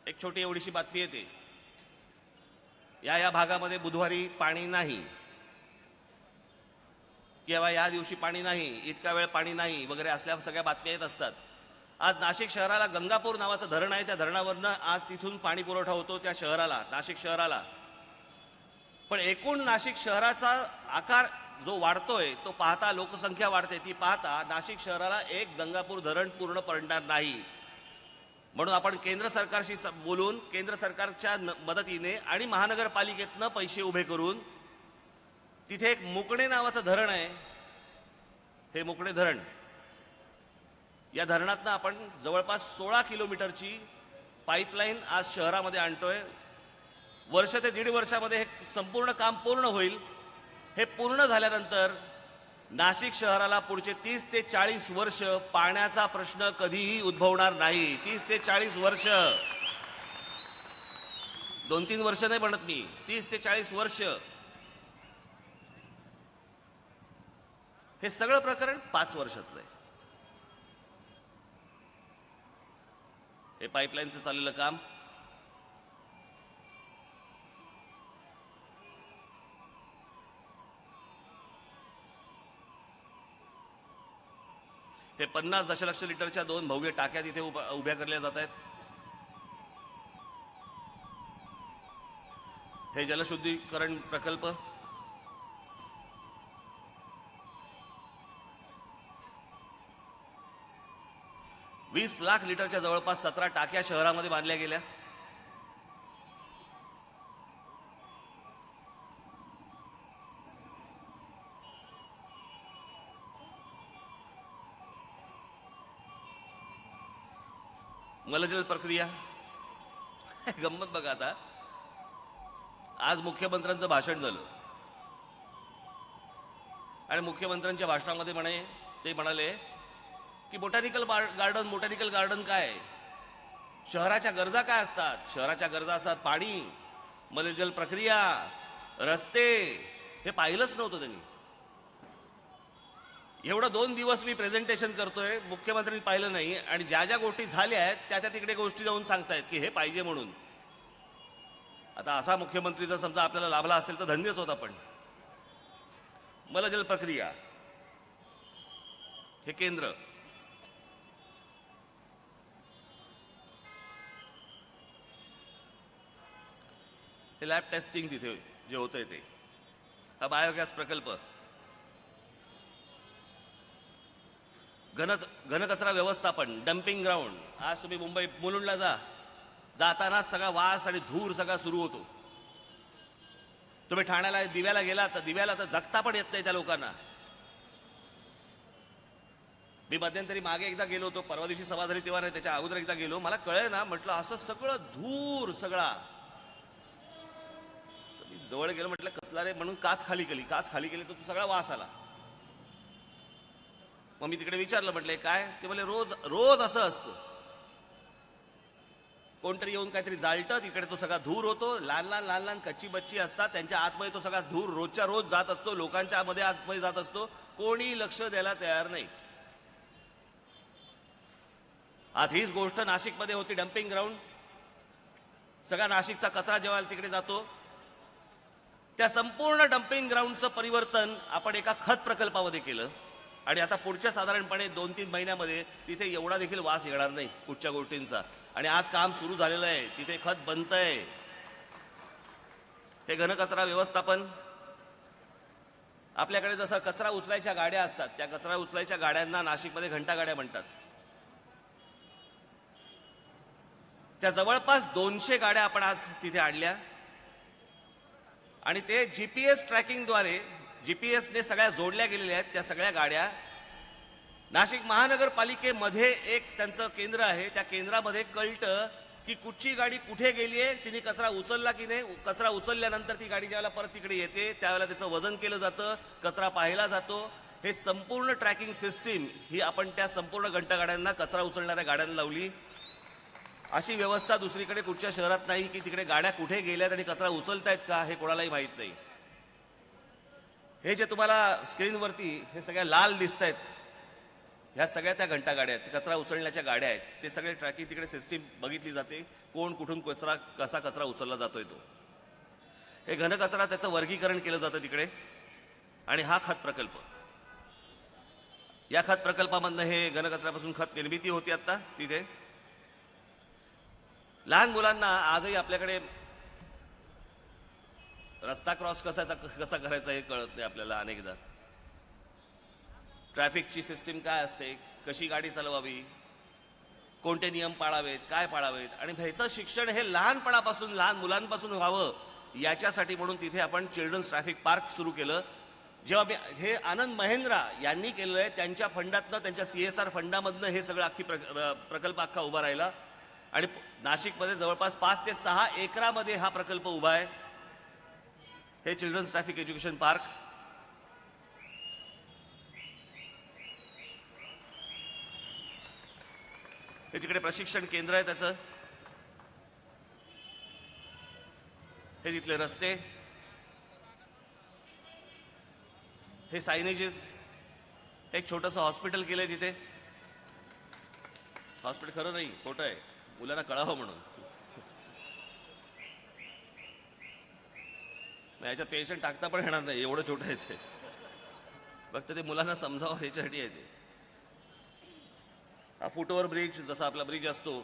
एक छोटी एवढीशी बातमी येते, या भागामध्ये बुधवारी पाणी नाही किंवा या दिवशी पाणी नाही, इतका वेळ पाणी नाही वगैरे असल्या सगळ्या बातम्या येत असतात. आज नाशिक शहराला गंगापूर नावाचं धरण आहे, त्या धरणावरनं आज तिथून पाणी पुरवठा होतो त्या शहराला, नाशिक शहराला. पण एकूण नाशिक शहराचा आकार जो वाढतोय तो पाहता, लोकसंख्या वाढते ती पाहता नाशिक शहराला एक गंगापूर धरण पूर्ण पडणार नाही. म्हणून आपण केंद्र सरकारशी बोलून केंद्र सरकारच्या मदतीने आणि महानगरपालिकेतनं पैसे उभे करून तिथे एक मुकणे नावाचं धरण आहे. हे मुकणे धरण, या धरणातनं आपण जवळपास 16 किलोमीटरची पाईपलाईन आज शहरामध्ये आणतोय. वर्ष ते 1.5 वर्षामध्ये हे संपूर्ण काम पूर्ण होईल. हे पूर्ण झाल्यानंतर नाशिक शहराला पुढचे 30 ते 40 वर्ष पाण्याचा प्रश्न कधीही उद्भवणार नाही. 30 ते 40 वर्ष, 2-3 वर्ष नाही म्हणत मी, 30 ते 40 वर्ष. हे सगळं प्रकरण 5 वर्षातलं आहे. हे पाईपलाईनचं चाललेलं काम, हे 50 दशलक्ष लिटरच्या 2 भव्य टाक्या तिथे उभ्या करल्या जात आहेत. हे जलशुद्धीकरण प्रकल्प, वीस लाख लिटरच्या जवळपास 17 टाक्या शहरामध्ये बांधल्या गेल्या. मलजल प्रक्रिया, गंमत बघा. आता आज मुख्यमंत्र्यांचं भाषण झालं आणि मुख्यमंत्र्यांच्या भाषणामध्ये ते म्हणाले की बोटॅनिकल गार्डन काय आहे? शहराच्या गरजा काय असतात? शहराच्या गरजा असतात पाणी, मलजल प्रक्रिया, रस्ते. हे पाहिलंच नव्हतं त्यांनी. एवढं 2 दिवस मी प्रेझेंटेशन करतोय, मुख्यमंत्र्यांनी पाहिलं नाही. आणि ज्या ज्या गोष्टी झाल्या आहेत त्या तिकडे गोष्टी जाऊन सांगतायत की हे पाहिजे म्हणून. आता असा मुख्यमंत्री जर समजा आपल्याला लाभला असेल तर धन्यच होता. पण मलजल प्रक्रिया हे केंद्र, हे लॅब टेस्टिंग तिथे जे होतंय ते, हा बायोगॅस प्रकल्प, घनकचरा व्यवस्थापन, डम्पिंग ग्राउंड. आज तुम्ही मुंबई मुलुंडला जाताना सगळा वास आणि धूर सगळा सुरू होतो. तुम्ही ठाण्याला दिव्याला गेला तर दिव्याला तर जगता पण येत नाही त्या लोकांना. मी मध्यंतरी मागे एकदा गेलो होतो, परवा दिवशी सभा झाली तेव्हा नाही, त्याच्या अगोदर एकदा गेलो. मला कळे ना, म्हटलं असं सगळं धूर सगळा. मी जवळ गेलो, म्हटलं कसला रे, म्हणून काच खाली केली तर तो सगळा वास आला. मग मी तिकडे विचारलं, म्हटलं काय? ते बोलले रोज असं असतं. कोणतरी येऊन काहीतरी जाळतं, तिकडे तो सगळा धूर होतो. लहान कच्ची बच्ची असतात, त्यांच्या आतमध्ये तो सगळा धूर रोजच्या रोज जात असतो, लोकांच्या मध्ये आतमध्ये जात असतो. कोणी लक्ष द्यायला तयार नाही. आज हीच गोष्ट नाशिकमध्ये होती, डम्पिंग ग्राउंड. सगळा नाशिकचा कचरा जेव्हा तिकडे जातो, त्या संपूर्ण डम्पिंग ग्राउंडचं परिवर्तन आपण एका खत प्रकल्पामध्ये केलं. आणि आता पुढच्या साधारणपणे 2-3 महिन्यामध्ये तिथे एवढा देखील वास येणार नाही कुठच्या गोष्टींचा. आणि आज काम सुरू झालेलं आहे, तिथे खत बनतंय. हे घनकचरा व्यवस्थापन, आपल्याकडे जसं कचरा उचलायच्या गाड्या असतात, त्या कचरा उचलायच्या गाड्यांना नाशिकमध्ये घंटा गाड्या म्हणतात. त्या जवळपास 200 गाड्या आपण आज तिथे आणल्या. आणि ते जीपीएस ट्रॅकिंगद्वारे, जीपीएसने सगळ्या जोडल्या गेलेल्या आहेत. त्या सगळ्या गाड्या नाशिक महानगरपालिकेमध्ये एक त्यांचं केंद्र आहे. त्या केंद्रामध्ये कळतं की कुठची गाडी कुठे गेली आहे, तिने कचरा उचलला की नाही. कचरा उचलल्यानंतर ती गाडी ज्यावेळेला परत तिकडे येते त्यावेळेला त्याचं वजन केलं जातं, कचरा पाहिला जातो. हे संपूर्ण ट्रॅकिंग सिस्टीम ही आपण त्या संपूर्ण घंटागाड्यांना, कचरा उचलणाऱ्या गाड्यांना लावली. अशी व्यवस्था दुसरीकडे कुठच्या शहरात नाही की तिकडे गाड्या कुठे गेल्यात आणि कचरा उचलतायत का हे कोणालाही माहीत नाही. हे जे तुम्हाला स्क्रीनवरती हे सगळ्या लाल दिसत आहेत, ह्या सगळ्या त्या घंटा गाड्या आहेत, कचरा उचलण्याच्या गाड्या आहेत. ते सगळे ट्रॅकिंग तिकडे सिस्टीम बघितली जाते, कोण कुठून कसा कचरा उचलला जातोय तो. हे घनकचरा त्याचं वर्गीकरण केलं जातं तिकडे. आणि हा खत प्रकल्प, या खत प्रकल्पामधनं हे घनकचऱ्यापासून खत निर्मिती होती. आता तिथे लहान मुलांना आजही आपल्याकडे रस्ता क्रॉस कसा करायचा हे कळत नाही आपल्याला अनेकदा. ट्रॅफिकची सिस्टीम काय असते, कशी गाडी चालवावी, कोणते नियम पाळावेत, काय पाळावेत. आणि ह्याचं शिक्षण हे लहानपणापासून, लहान मुलांपासून व्हावं याच्यासाठी म्हणून तिथे आपण चिल्ड्रन्स ट्रॅफिक पार्क सुरू केलं. जेव्हा हे आनंद महिंद्रा यांनी केलेलं आहे, त्यांच्या फंडातनं, त्यांच्या CSR फंडामधनं हे सगळं प्रकल्प अख्खा उभा राहिला. आणि नाशिकमध्ये जवळपास 5 ते 6 एकरामध्ये हा प्रकल्प उभा आहे. हे चिल्ड्रन्स ट्रॅफिक एज्युकेशन पार्क. हे तिकडे प्रशिक्षण केंद्र आहे त्याचं. हे तिथले रस्ते, हे सायनेजेस, एक छोटंसं हॉस्पिटल केलंय तिथे. हॉस्पिटल खरं नाही, खोटं आहे, मुलांना कळावं म्हणून. याच्यात पेशंट टाकता पण येणार नाही, एवढं छोटं आहे ते. फक्त ते मुलांना समजावं याच्यासाठी आहे ते. हा फुटओव्हर ब्रिज, जसा आपला ब्रिज असतो,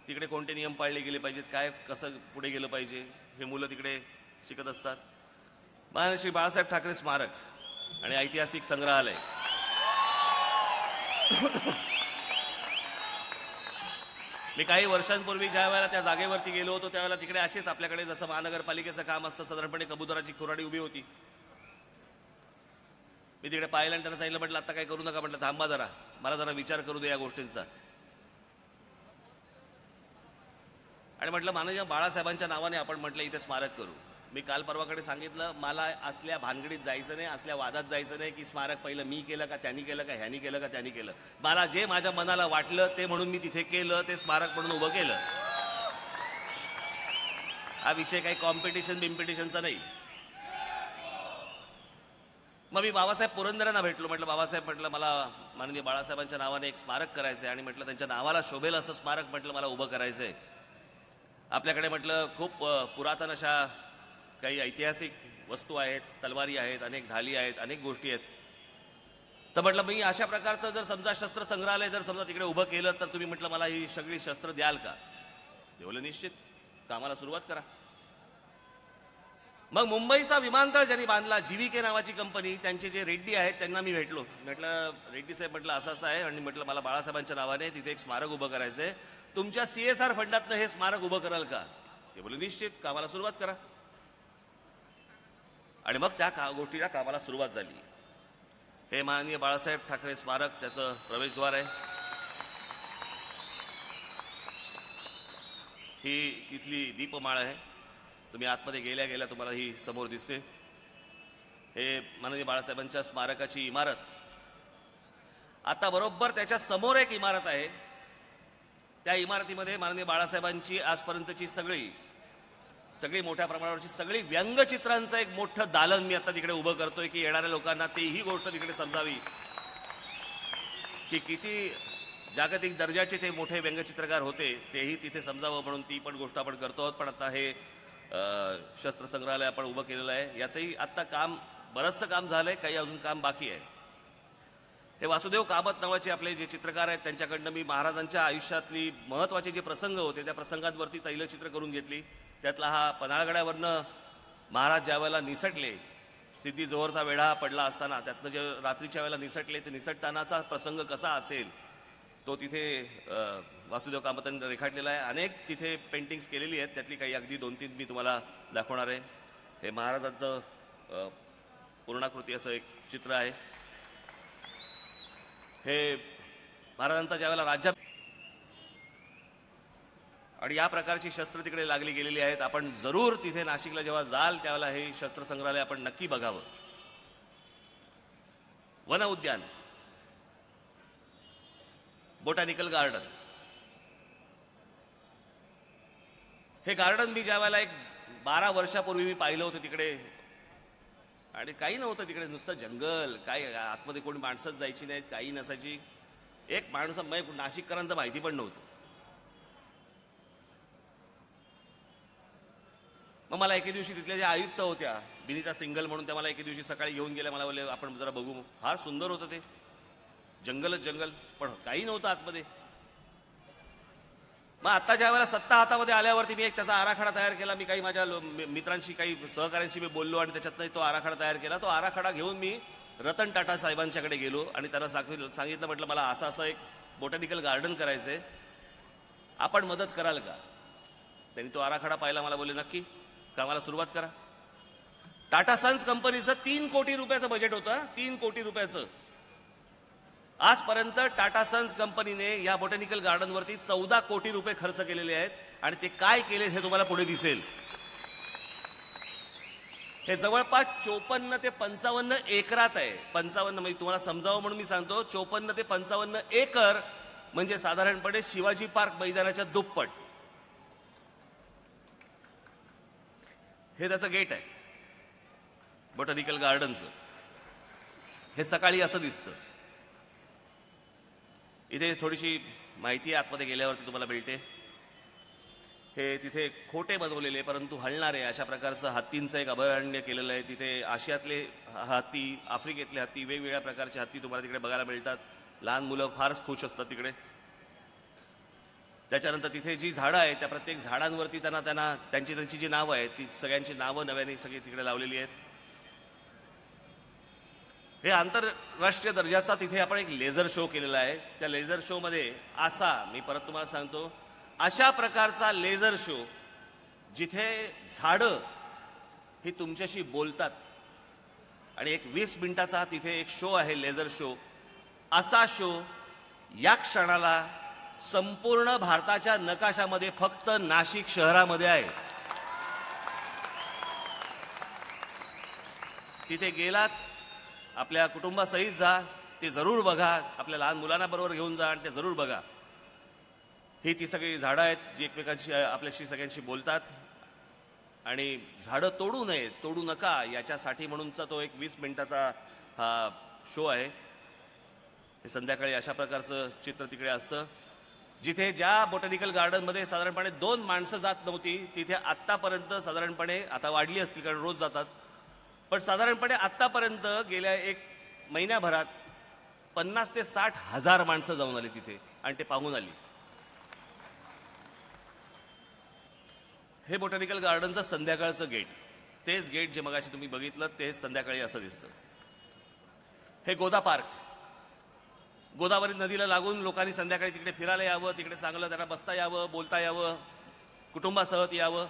तिकडे कोणते नियम पाळले गेले पाहिजेत, काय कसं पुढे गेलं पाहिजे, हे मुलं तिकडे शिकत असतात. महाराष्ट्र बाळासाहेब ठाकरे स्मारक आणि ऐतिहासिक संग्रहालय. मी काही वर्षांपूर्वी ज्या वेळेला त्या जागेवरती गेलो होतो त्यावेळेला तिकडे असेच आपल्याकडे जसं महानगरपालिकेचं काम असतं साधारणपणे कबुतराची खुराडी उभी होती. मी तिकडे पाहिलं आणि त्यांना सांगितलं, म्हटलं आता काय करू नका, म्हटलं थांबा जरा, मला जरा विचार करू दे या गोष्टींचा. आणि म्हटलं माननीय बाळासाहेबांच्या नावाने आपण म्हटलं इथे स्मारक करू. मी काल परवाकडे सांगितलं, मला असल्या भानगडीत जायचं नाही, असल्या वादात जायचं नाही की स्मारक पहिलं मी केलं का त्यांनी केलं का ह्यानी केलं का त्यांनी केलं. मला जे माझ्या मनाला वाटलं ते म्हणून मी तिथे केलं, ते स्मारक म्हणून उभं केलं. हा विषय काही कॉम्पिटिशन बिम्पिटिशनचा नाही. मग मी बाबासाहेब पुरंदरेंना भेटलो. म्हटलं बाबासाहेब, म्हटलं मला माननीय बाळासाहेबांच्या नावाने एक स्मारक करायचं आहे आणि म्हटलं त्यांच्या नावाला शोभेल असं स्मारक म्हटलं मला उभं करायचं आहे. आपल्याकडे म्हटलं खूप पुरातन अशा काही ऐतिहासिक वस्तू आहेत, तलवारी आहेत, अनेक ढाली आहेत, अनेक गोष्टी आहेत. तर म्हटलं मी अशा प्रकारचं जर समजा शस्त्र संग्रहालय जर समजा तिकडे उभं केलं तर तुम्ही म्हटलं मला ही सगळी शस्त्र द्याल का? ते बोलले निश्चित, कामाला सुरुवात करा. मग मुंबईचा विमानतळ ज्यांनी बांधला, जीव्हीके नावाची कंपनी, त्यांचे जे रेड्डी आहेत त्यांना मी भेटलो. म्हटलं रेड्डी साहेब, म्हटलं असं असं आहे आणि म्हटलं मला बाळासाहेबांच्या नावाने तिथे एक स्मारक उभं करायचं आहे, तुमच्या CSR फंडातनं हे स्मारक उभं कराल का? ते बोलले निश्चित, कामाला सुरुवात करा. आणि मग त्या गोष्टीला कामाला सुरुवात झाली. हे माननीय बाळासाहेब ठाकरे स्मारक, त्याचं प्रवेशद्वार आहे. ही तिथली दीपमाळ आहे. तुम्ही आतमध्ये गेल्या गेल्या तुम्हाला ही समोर दिसते. हे माननीय बाळासाहेबांच्या स्मारकाची इमारत. आता बरोबर त्याच्या समोर एक इमारत आहे. त्या इमारतीमध्ये माननीय बाळासाहेबांची आजपर्यंतची सगळी मोठ्या प्रमाणावरची सगळी व्यंगचित्रांचं एक मोठं दालन मी आता तिकडे उभं करतोय की येणाऱ्या लोकांना ही गोष्ट तिकडे समजावी की किती जागतिक दर्जाचे ते मोठे व्यंगचित्रकार होते, तेही तिथे समजावं म्हणून ती पण गोष्ट आपण करतो आहोत. पण आता हे शस्त्र संग्रहालय आपण उभं केलेलं आहे. याचंही आत्ता काम, बरंचसं काम झालंय, काही अजून काम बाकी आहे. हे वासुदेव कामत नावाचे आपले जे चित्रकार आहेत त्यांच्याकडनं मी महाराजांच्या आयुष्यातली महत्त्वाचे जे प्रसंग होते त्या प्रसंगांवरती तैलचित्र करून घेतली. त्यातला हा पन्हाळगडावरनं महाराज ज्या वेळेला निसटले, सिद्धी जोहरचा वेढा पडला असताना त्यातनं जे रात्रीच्या वेळेला निसटले, ते निसटतानाचा प्रसंग कसा असेल तो तिथे वासुदेव कामतांनी रेखाटलेला आहे. अनेक तिथे पेंटिंग्स केलेली आहेत, त्यातली काही अगदी 2-3 मी तुम्हाला दाखवणार आहे. हे महाराजांचं पूर्णाकृती असं एक चित्र आहे. हे महाराजांचा ज्यावेळेला राज्य आणि या प्रकारची शस्त्र तिकडे लागली गेलेली आहेत. आपण जरूर तिथे नाशिकला जेव्हा जाल त्यावेळेला हे शस्त्र संग्रहालय आपण नक्की बघावं. वन उद्यान, बोटॅनिकल गार्डन. हे गार्डन मी ज्या वेळेला एक 12 वर्षापूर्वी मी पाहिलं होतं तिकडे, आणि काही नव्हतं तिकडे, नुसतं जंगल, काय आतमध्ये कोणी माणसंच जायची नाहीत, काही नसायची. एक माणूस नाशिककरांना माहिती पण नव्हतं. मग मला एके दिवशी तिथल्या ज्या आयुक्त होत्या विनीता सिंगल म्हणून, त्या मला एके दिवशी सकाळी घेऊन गेल्या. मला बोलले आपण जरा बघू. फार सुंदर होतं ते, जंगलच जंगल, पण काही नव्हतं आतमध्ये. मग आता ज्या वेळेला सत्ता हातामध्ये आल्यावरती मी एक त्याचा आराखडा तयार केला. मी काही माझ्या मित्रांशी, काही सहकाऱ्यांशी मी बोललो आणि त्याच्यातनं तो आराखडा तयार केला. तो आराखडा घेऊन मी रतन टाटा साहेबांच्याकडे गेलो आणि त्यांना सांगितलं, म्हटलं मला असं एक बोटॅनिकल गार्डन करायचं आहे, आपण मदत कराल का? त्यांनी तो आराखडा पाहिला. मला बोलले नक्की, कामाला सुरुवात करा. टाटा सन्स कंपनीचं 3 कोटी रुपयाचं बजेट होतं. 3 कोटी रुपयाचं. आजपर्यंत टाटा सन्स कंपनीने या बोटॅनिकल गार्डनवरती 14 कोटी रुपये खर्च केलेले आहेत. आणि ते काय केले हे तुम्हाला पुढे दिसेल. हे जवळपास 54 ते 55 एकरात आहे. 55 म्हणजे तुम्हाला समजावं म्हणून मी सांगतो, 54 ते 55 एकर म्हणजे साधारणपणे शिवाजी पार्क मैदानाच्या दुप्पट. हे त्याचं गेट आहे बोटॅनिकल गार्डनचं. हे सकाळी असं दिसतं. इथे थोडीशी माहिती आतमध्ये गेल्यावरती तुम्हाला मिळते. हे तिथे खोटे बनवलेले परंतु हलणारे अशा प्रकारचं हत्तींचं एक अभयारण्य केलेलं आहे. तिथे आशियातले हत्ती, आफ्रिकेतले हत्ती, वेगवेगळ्या प्रकारचे हत्ती तुम्हाला तिकडे बघायला मिळतात. लहान मुलं फारच खुश असतात तिकडे. त्याच्यानंतर तिथे जी झाडं आहेत त्या प्रत्येक झाडांवरती त्यांची जी नावं आहेत ती सगळ्यांची नावं नव्याने सगळी तिकडे लावलेली आहेत. हे आंतरराष्ट्रीय दर्जाचा तिथे आपण एक लेझर शो केलेला आहे. त्या लेझर शोमध्ये मी परत तुम्हाला सांगतो, अशा प्रकारचा लेझर शो जिथे झाडं ही तुमच्याशी बोलतात आणि एक 20 मिनिटाचा तिथे एक शो आहे, लेझर शो. असा शो या क्षणाला संपूर्ण भारताच्या नकाशामध्ये फक्त नाशिक शहरामध्ये आहे. तिथे गेलात, आपल्या कुटुंबासहित जा, ते जरूर बघा. आपल्या लहान मुलांना बरोबर घेऊन जा आणि ते जरूर बघा. ही ती सगळी झाडं आहेत जी एकमेकांशी आपल्याशी सगळ्यांशी बोलतात. आणि झाडं तोडू नका याच्यासाठी म्हणूनचा तो एक 20 मिनिटाचा हा शो आहे. हे संध्याकाळी अशा प्रकारचं चित्र तिकडे असतं. जिथे ज्या बॉटॅनिकल गार्डनमध्ये साधारणपणे 2 माणसं जात नव्हती तिथे आत्तापर्यंत साधारणपणे, आता वाढली असतील कारण रोज जातात, पण साधारणपणे आत्तापर्यंत गेल्या 1 महिन्याभरात 50 ते 60 हजार माणसं जाऊन आली तिथे आणि ते पाहून आली. हे बॉटॅनिकल गार्डनचं संध्याकाळचं गेट, तेच गेट जे मगाशी तुम्ही बघितलं तेच संध्याकाळी असं दिसतं. हे गोदा पार्क, गोदावरी नदीला लागून लोकांनी संध्याकाळी तिकडे फिरायला यावं, तिकडे चांगलं त्यांना बसता यावं, बोलता यावं, कुटुंबासह यावं.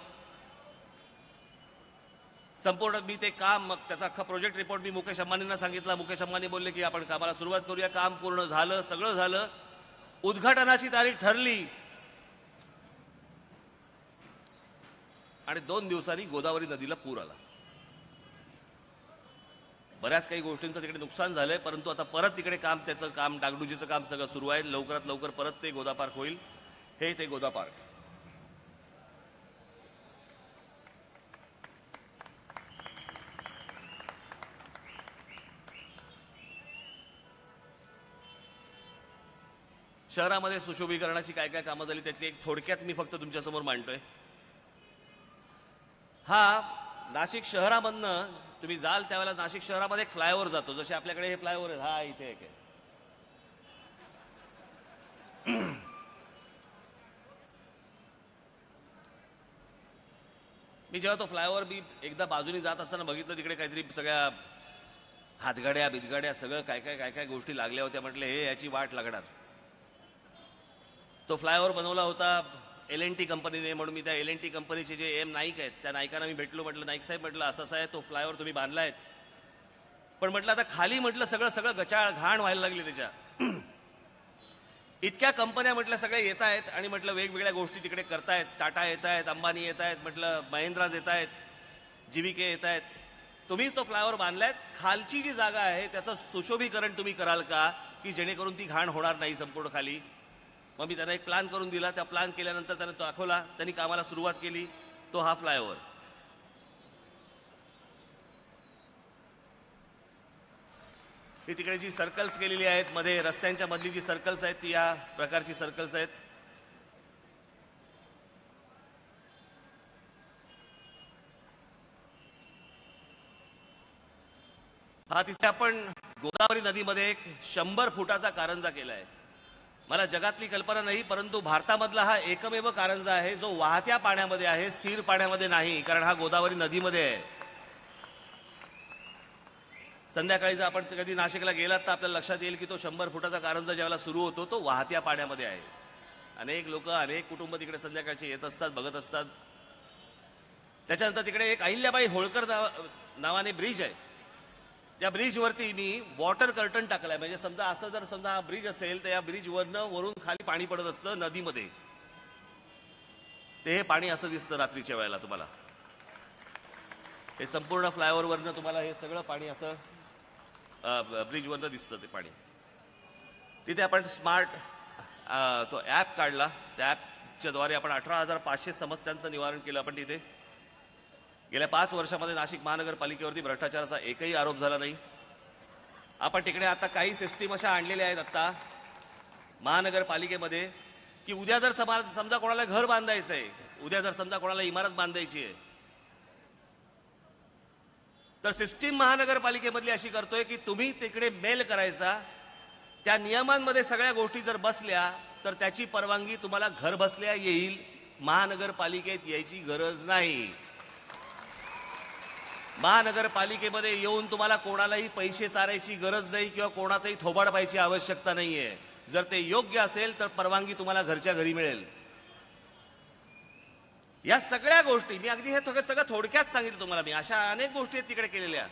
संपूर्ण मी ते काम, मग त्याचा अख्खा प्रोजेक्ट रिपोर्ट मी मुकेश अंबानींना सांगितला. मुकेश अंबानी बोलले की आपण कामाला सुरुवात करूया. काम पूर्ण झालं, सगळं झालं. उद्घाटनाची तारीख ठरली आणि 2 दिवसांनी गोदावरी नदीला पूर आला. बऱ्याच काही गोष्टींचं तिकडे नुकसान झालंय, परंतु आता परत तिकडे त्याचं काम डागडुजीचं काम सगळं सुरू आहे. लवकरात लवकर परत ते गोदा पार्क होईल. हे ते गोदा पार्क. शहरामध्ये सुशोभीकरणाची काय काय कामं झाली त्यातली एक थोडक्यात मी फक्त तुमच्यासमोर मांडतोय. हा नाशिक शहरामधनं तुम्ही जाल त्यावेळेला नाशिक शहरामध्ये एक फ्लायओव्हर जातो. जसे आपल्याकडे हे फ्लायओव्हर आहे, हा इथे एक आहे. मी जेव्हा तो फ्लायओव्हर मी एकदा बाजूने जात असताना बघितलं, तिकडे काहीतरी सगळ्या हातगाड्या बिदगाड्या सगळं काय काय गोष्टी लागल्या होत्या. म्हटलं हे याची वाट लागणार. तो फ्लायओव्हर बनवला होता L&T कंपनीने, म्हणून मी त्या L&T कंपनीचे जे M नाईक आहेत त्या नाईकांना मी भेटलो. म्हटलं नाईक साहेब, म्हटलं असं आहे तो फ्लायओव्हर तुम्ही बांधला आहे, पण म्हटलं आता खाली म्हटलं सगळं गचाळ घाण व्हायला लागली त्याच्या. इतक्या कंपन्या म्हटलं सगळ्या येत आहेत आणि म्हटलं वेगवेगळ्या गोष्टी तिकडे करतायत. टाटा येत आहेत, अंबानी येत आहेत, म्हटलं महिंद्राज येत आहेत, GVK येत आहेत. तुम्हीच तो फ्लायओव्हर बांधलाय, खालची जी जागा आहे त्याचं सुशोभीकरण तुम्ही कराल का, की जेणेकरून ती घाण होणार नाही संपूर्ण खाली. मग मी त्यांना एक प्लॅन करून दिला. त्या प्लॅन केल्यानंतर त्यांना तो दाखवला. त्यांनी कामाला सुरुवात केली. तो हा फ्लायओव्हर. ही तिकडे जी सर्कल्स केलेली आहेत मध्ये, रस्त्यांच्या मधली जी सर्कल्स आहेत ती या प्रकारची सर्कल्स आहेत. हा तिथे आपण गोदावरी नदीमध्ये एक 100 फुटाचा कारंजा केला आहे. मला जगातली कल्पना नाही, परंतु भारतामधला हा एकमेव कारंजा आहे जो वाहत्या पाण्यामध्ये आहे, स्थिर पाण्यामध्ये नाही, कारण हा गोदावरी नदीमध्ये आहे. संध्याकाळी जर आपण कधी नाशिकला गेलात तर आपल्याला लक्षात येईल की तो 100 फुटाचा कारंजा ज्यावेळेला सुरू होतो तो वाहत्या पाण्यामध्ये आहे. अनेक लोक, अनेक कुटुंब तिकडे संध्याकाळचे येत असतात, बघत असतात. त्याच्यानंतर तिकडे एक अहिल्याबाई होळकर नावाने ब्रिज आहे. त्या ब्रिजवरती मी वॉटर कर्टन टाकलाय. म्हणजे समजा असं जर समजा हा ब्रिज असेल तर या ब्रिजवरनं वरून खाली पाणी पडत असतं नदीमध्ये. ते हे पाणी असं दिसतं रात्रीच्या वेळेला तुम्हाला. हे संपूर्ण फ्लायओव्हरवरनं तुम्हाला हे सगळं पाणी असं ब्रिजवरनं दिसतं ते पाणी. तिथे आपण स्मार्ट तो ॲप काढला. त्या ॲपच्या द्वारे आपण 18,500 समस्यांचं निवारण केलं. आपण तिथे गेल्या 5 वर्षामध्ये नाशिक महानगरपालिकेवरती भ्रष्टाचाराचा एकही आरोप झाला नाही. आपण तिकडे आता काही सिस्टीम अशा आणलेल्या आहेत. आता महानगरपालिकेमध्ये की उद्या जर समजा कोणाला घर बांधायचं आहे, उद्या जर समजा कोणाला इमारत बांधायची आहे, तर सिस्टीम महानगरपालिकेमधली अशी करतोय की तुम्ही तिकडे मेल करायचा, त्या नियमांमध्ये सगळ्या गोष्टी जर बसल्या तर त्याची परवानगी तुम्हाला घर बसल्या येईल, महानगरपालिकेत यायची गरज नाही. महानगरपालिकेमध्ये येऊन तुम्हाला कोणालाही पैसे चारायची गरज नाही किंवा कोणाचाही थोबाड पाहायची आवश्यकता नाहीये. जर ते योग्य असेल तर परवानगी तुम्हाला घरच्या घरी मिळेल. या सगळ्या गोष्टी मी अगदी हे सगळं थोडक्यात सांगितलं तुम्हाला. मी अशा अनेक गोष्टी आहेत तिकडे केलेल्या.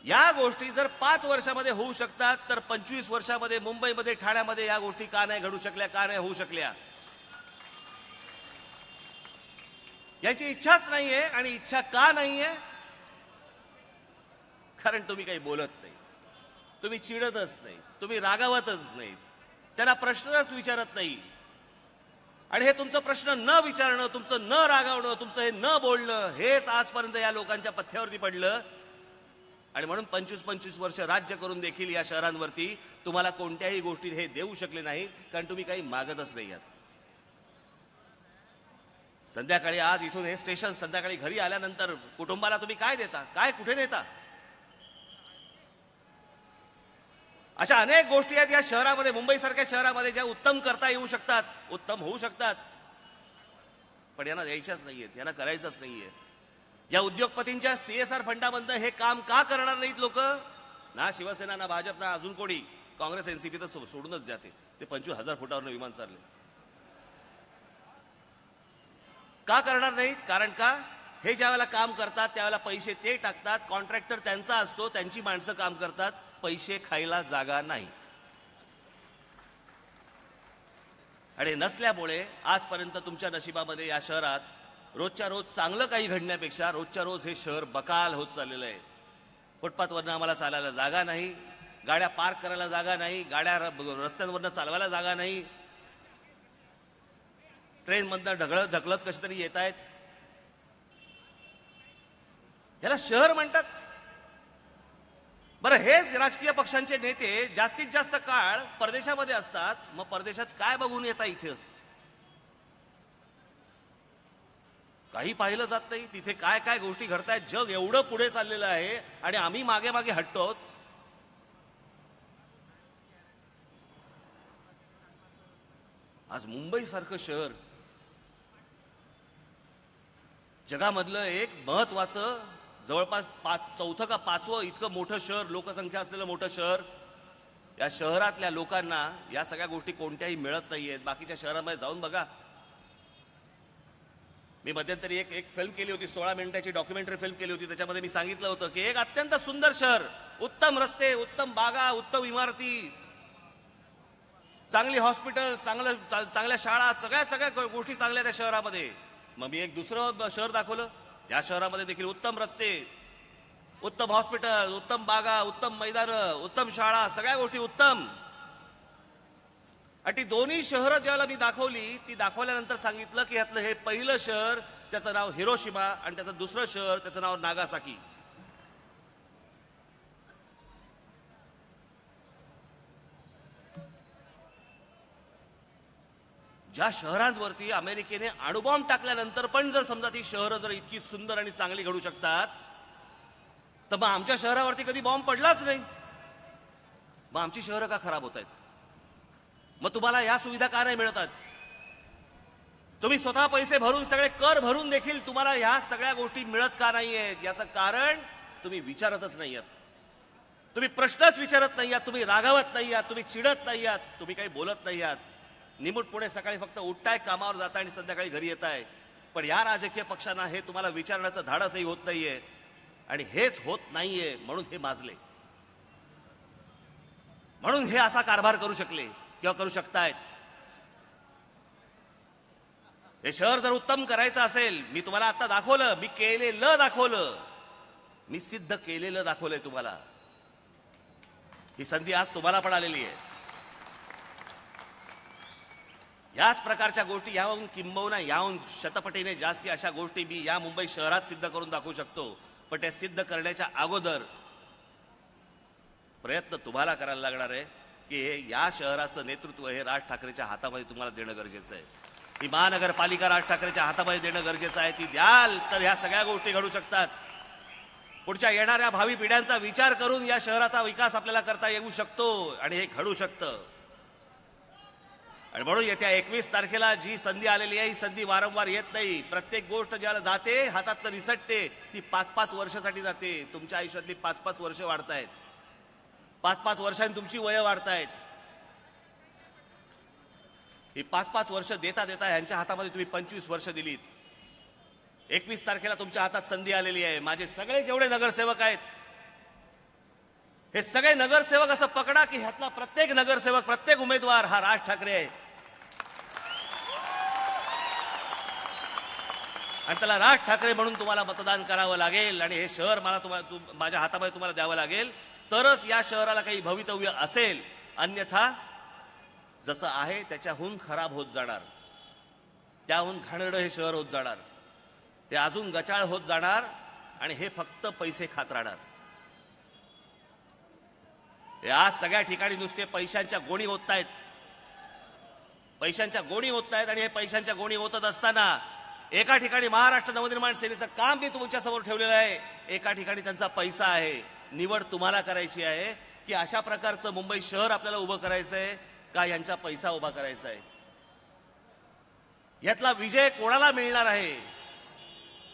या गोष्टी जर 5 वर्षामध्ये होऊ शकतात तर 25 वर्षामध्ये मुंबईमध्ये, ठाण्यामध्ये या गोष्टी का नाही घडू शकल्या, का नाही होऊ शकल्या? याची इच्छाच नाहीये. आणि इच्छा का नाहीये? कारण तुम्ही काही बोलत नाही, तुम्ही चिडतच नाही, तुम्ही रागावतच नाही, त्यांना प्रश्नच विचारत नाही. आणि हे तुमचं प्रश्न न विचारणं, तुमचं न रागावणं, तुमचं हे न बोलणं, हेच आजपर्यंत या लोकांच्या पथ्यावरती पडलं. आणि म्हणून 25-25 वर्ष राज्य करून देखील या शहरांवरती तुम्हाला कोणत्याही गोष्टीत हे देऊ शकले नाहीत, कारण तुम्ही काही मागतच नाही आहात. संध्याकाळी आज इथून हे स्टेशन, संध्याकाळी घरी आल्यानंतर कुटुंबाला तुम्ही काय देता, काय कुठे नेता? अशा अनेक गोष्टी आहेत या शहरामध्ये, मुंबईसारख्या शहरामध्ये, ज्या उत्तम करता येऊ शकतात, उत्तम होऊ शकतात, पण यांना द्यायच्याच नाहीयेत, यांना करायचंच नाहीये. या उद्योगपतींच्या CSR फंडामधनं हे काम का करणार नाहीत लोक? ना शिवसेना, ना भाजप, ना अजून कोणी, काँग्रेस NCP तर सोडूनच जाते. ते 25,000 फुटावरनं विमान चालले. का करणार नाहीत? कारण का हे ज्या वेळेला काम करतात त्यावेळेला पैसे ते टाकतात, कॉन्ट्रॅक्टर त्यांचा असतो, त्यांची माणसं काम करतात, पैसे खायला जागा नाही. आणि नसल्यामुळे आजपर्यंत तुमच्या नशिबामध्ये या शहरात रोजच्या रोज चांगलं काही घडण्यापेक्षा रोजच्या रोज हे शहर बकाल होत चाललेलं आहे. फुटपाथवरनं आम्हाला चालायला जागा नाही, गाड्या पार्क करायला जागा नाही, गाड्या रस्त्यांवरनं चालवायला जागा नाही, ट्रेनमधनं ढकलत कशी तरी येत आहेत. याला शहर म्हणतात? बरं, हेच राजकीय पक्षांचे नेते जास्तीत जास्त काळ परदेशामध्ये असतात. मग परदेशात काय बघून येता इथं? काही पाहिलं जात नाही. तिथे काय काय गोष्टी घडतायत. जग एवढं पुढे चाललेलं आहे आणि आम्ही मागे मागे हटतो. आज मुंबई सारखं शहर, जगामधलं एक महत्वाचं, जवळपास 4थं का 5वं इतकं मोठं शहर, लोकसंख्या असलेलं मोठं शहर, या शहरातल्या लोकांना या सगळ्या गोष्टी कोणत्याही मिळत नाहीयेत. बाकीच्या शहरामध्ये जाऊन बघा. मी मध्यंतरी एक फिल्म केली होती, 16 मिनिटाची डॉक्युमेंटरी फिल्म केली होती. त्याच्यामध्ये मी सांगितलं होतं की एक अत्यंत सुंदर शहर, उत्तम रस्ते, उत्तम बागा, उत्तम इमारती, चांगली हॉस्पिटल, चांगल्या शाळा, सगळ्या गोष्टी चांगल्या त्या शहरामध्ये. मग मी एक दुसरं शहर दाखवलं, त्या शहरामध्ये देखील उत्तम रस्ते, उत्तम हॉस्पिटल, उत्तम बागा, उत्तम मैदानं, उत्तम शाळा, सगळ्या गोष्टी उत्तम. आणि ती दोन्ही शहरं ज्याला मी दाखवली, ती दाखवल्यानंतर सांगितलं की यातलं हे पहिलं शहर, त्याचं नाव हिरोशिमा, आणि त्याचं दुसरं शहर, त्याचं नाव नागासाकी. ज्या शहरांवरती अमेरिकेने अणुबॉम्ब टाकल्यानंतर पण जर समजा ती शहरं जर इतकी सुंदर आणि चांगली घडू शकतात, तर मग आमच्या शहरावरती कधी बॉम्ब पडलाच नाही. मग आमची शहरं का खराब होत आहेत? मग तुम्हाला या सुविधा का नाही मिळतात? तुम्ही स्वतः पैसे भरून, सगळे कर भरून देखील तुम्हाला ह्या सगळ्या गोष्टी मिळत का नाहीयेत? याचं कारण तुम्ही विचारतच नाही आहात. तुम्ही प्रश्नच विचारत नाही आहात, तुम्ही रागावत नाही आहात, तुम्ही चिडत नाही आहात, तुम्ही काही बोलत नाही आहात. निमूटपणे सकाळी फक्त उठताय, कामावर जाताय आणि संध्याकाळी घरी येताय. पण या राजकीय पक्षांना हे तुम्हाला विचारण्याचं धाडसही होत नाहीये. आणि हेच होत नाहीये म्हणून हे माजले, म्हणून हे असा कारभार करू शकले किंवा करू शकतायत. हे शहर जर उत्तम करायचं असेल, मी तुम्हाला आता दाखवलं, मी केलेलं दाखवलं, मी सिद्ध केलेलं दाखवलंय तुम्हाला. ही संधी आज तुम्हाला पण आलेली आहे. याच प्रकारच्या गोष्टी, याहून किंबहुना याहून शतपटीने जास्ती अशा गोष्टी मी या मुंबई शहरात सिद्ध करून दाखवू शकतो. पण त्या सिद्ध करण्याच्या अगोदर प्रयत्न तुम्हाला करायला लागणार आहे. की या शहराचं नेतृत्व हे राज ठाकरेच्या हातामध्ये तुम्हाला देणं गरजेचं आहे. ही महानगरपालिका राज ठाकरेच्या हातामध्ये देणं गरजेचं आहे. ती द्याल तर ह्या सगळ्या गोष्टी घडू शकतात. पुढच्या येणाऱ्या भावी पिढ्यांचा विचार करून या शहराचा विकास आपल्याला करता येऊ शकतो आणि हे घडू शकतं. आणि म्हणून येत्या 21 तारखेला जी संधी आलेली आहे ही संधी वारंवार येत नाही. प्रत्येक गोष्ट ज्याला जाते हातात निसटते ती 5-5 वर्षासाठी जाते. तुमच्या आयुष्यातली 5-5 वर्ष वाढतायत. 5-5 वर्षांनी तुमची वय वाढतायत. ही 5-5 वर्ष देता देता यांच्या हातामध्ये तुम्ही 25 वर्ष दिलीत. 21 तारखेला तुमच्या हातात संधी आलेली आहे. माझे सगळे जेवढे नगरसेवक आहेत हे सगळे नगरसेवक असं पकडा की ह्यातला प्रत्येक नगरसेवक प्रत्येक उमेदवार हा राज ठाकरे आहे. आणि त्याला राज ठाकरे म्हणून तुम्हाला मतदान करावं लागेल आणि हे शहर मला माझ्या हातामध्ये तुम्हाला द्यावं लागेल तरच या शहराला काही भवितव्य असेल. अन्यथा जसं आहे त्याच्याहून खराब होत जाणार. त्याहून घाणेरडं हे शहर होत जाणार. ते अजून गचाळ होत जाणार आणि हे फक्त पैसे खात राहणार. या सगळ्या ठिकाणी नुसते पैशांच्या गोणी होत आहेत. पैशांच्या गोणी होत आहेत आणि हे पैशांच्या गोणी होतच असताना एका ठिकाणी महाराष्ट्र नवनिर्माण सेनेचं काम मी तुमच्या समोर ठेवलेलं आहे. एका ठिकाणी त्यांचा पैसा आहे. निवड तुम्हाला करायची आहे की अशा प्रकारचं मुंबई शहर आपल्याला उभं करायचं आहे का यांचा पैसा उभा करायचा आहे. यातला विजय कोणाला मिळणार आहे,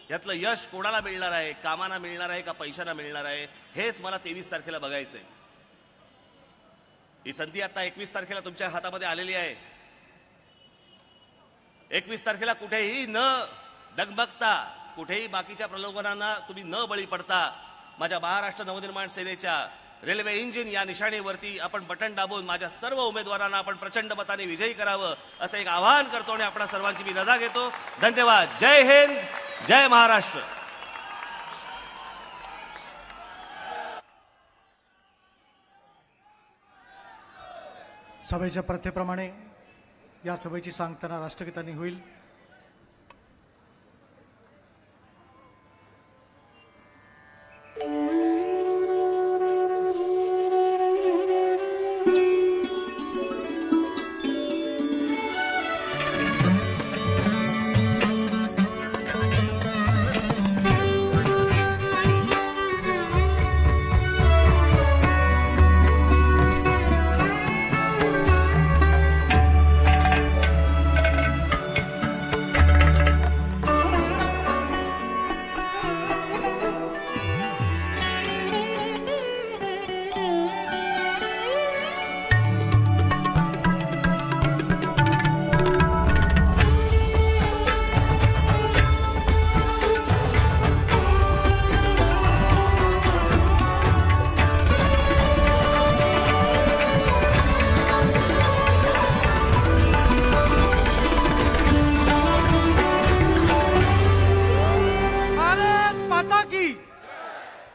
यातलं यश कोणाला मिळणार आहे, कामाना मिळणार आहे का पैशांना मिळणार आहे, हेच मला 23 तारखेला बघायचंय. ही संधी आता 21 तारखेला तुमच्या हातामध्ये आलेली आहे. 21 तारखेला कुठेही न डगमगता, कुठेही बाकीच्या प्रलोभनांना तुम्ही न बळी पडता माझ्या महाराष्ट्र नवनिर्माण सेनेच्या रेल्वे इंजिन या निशाणीवरती आपण बटन दाबून माझ्या सर्व उमेदवारांना आपण प्रचंड मताने विजयी करावं असं एक आवाहन करतो आणि आपणा सर्वांची मी रजा घेतो. धन्यवाद. जय हिंद, जय महाराष्ट्र. सभेच्या प्रथेप्रमाणे या सभेची सांगताना राष्ट्रगीतांनी होईल.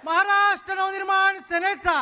महाराष्ट्र नवनिर्माण सेनेचा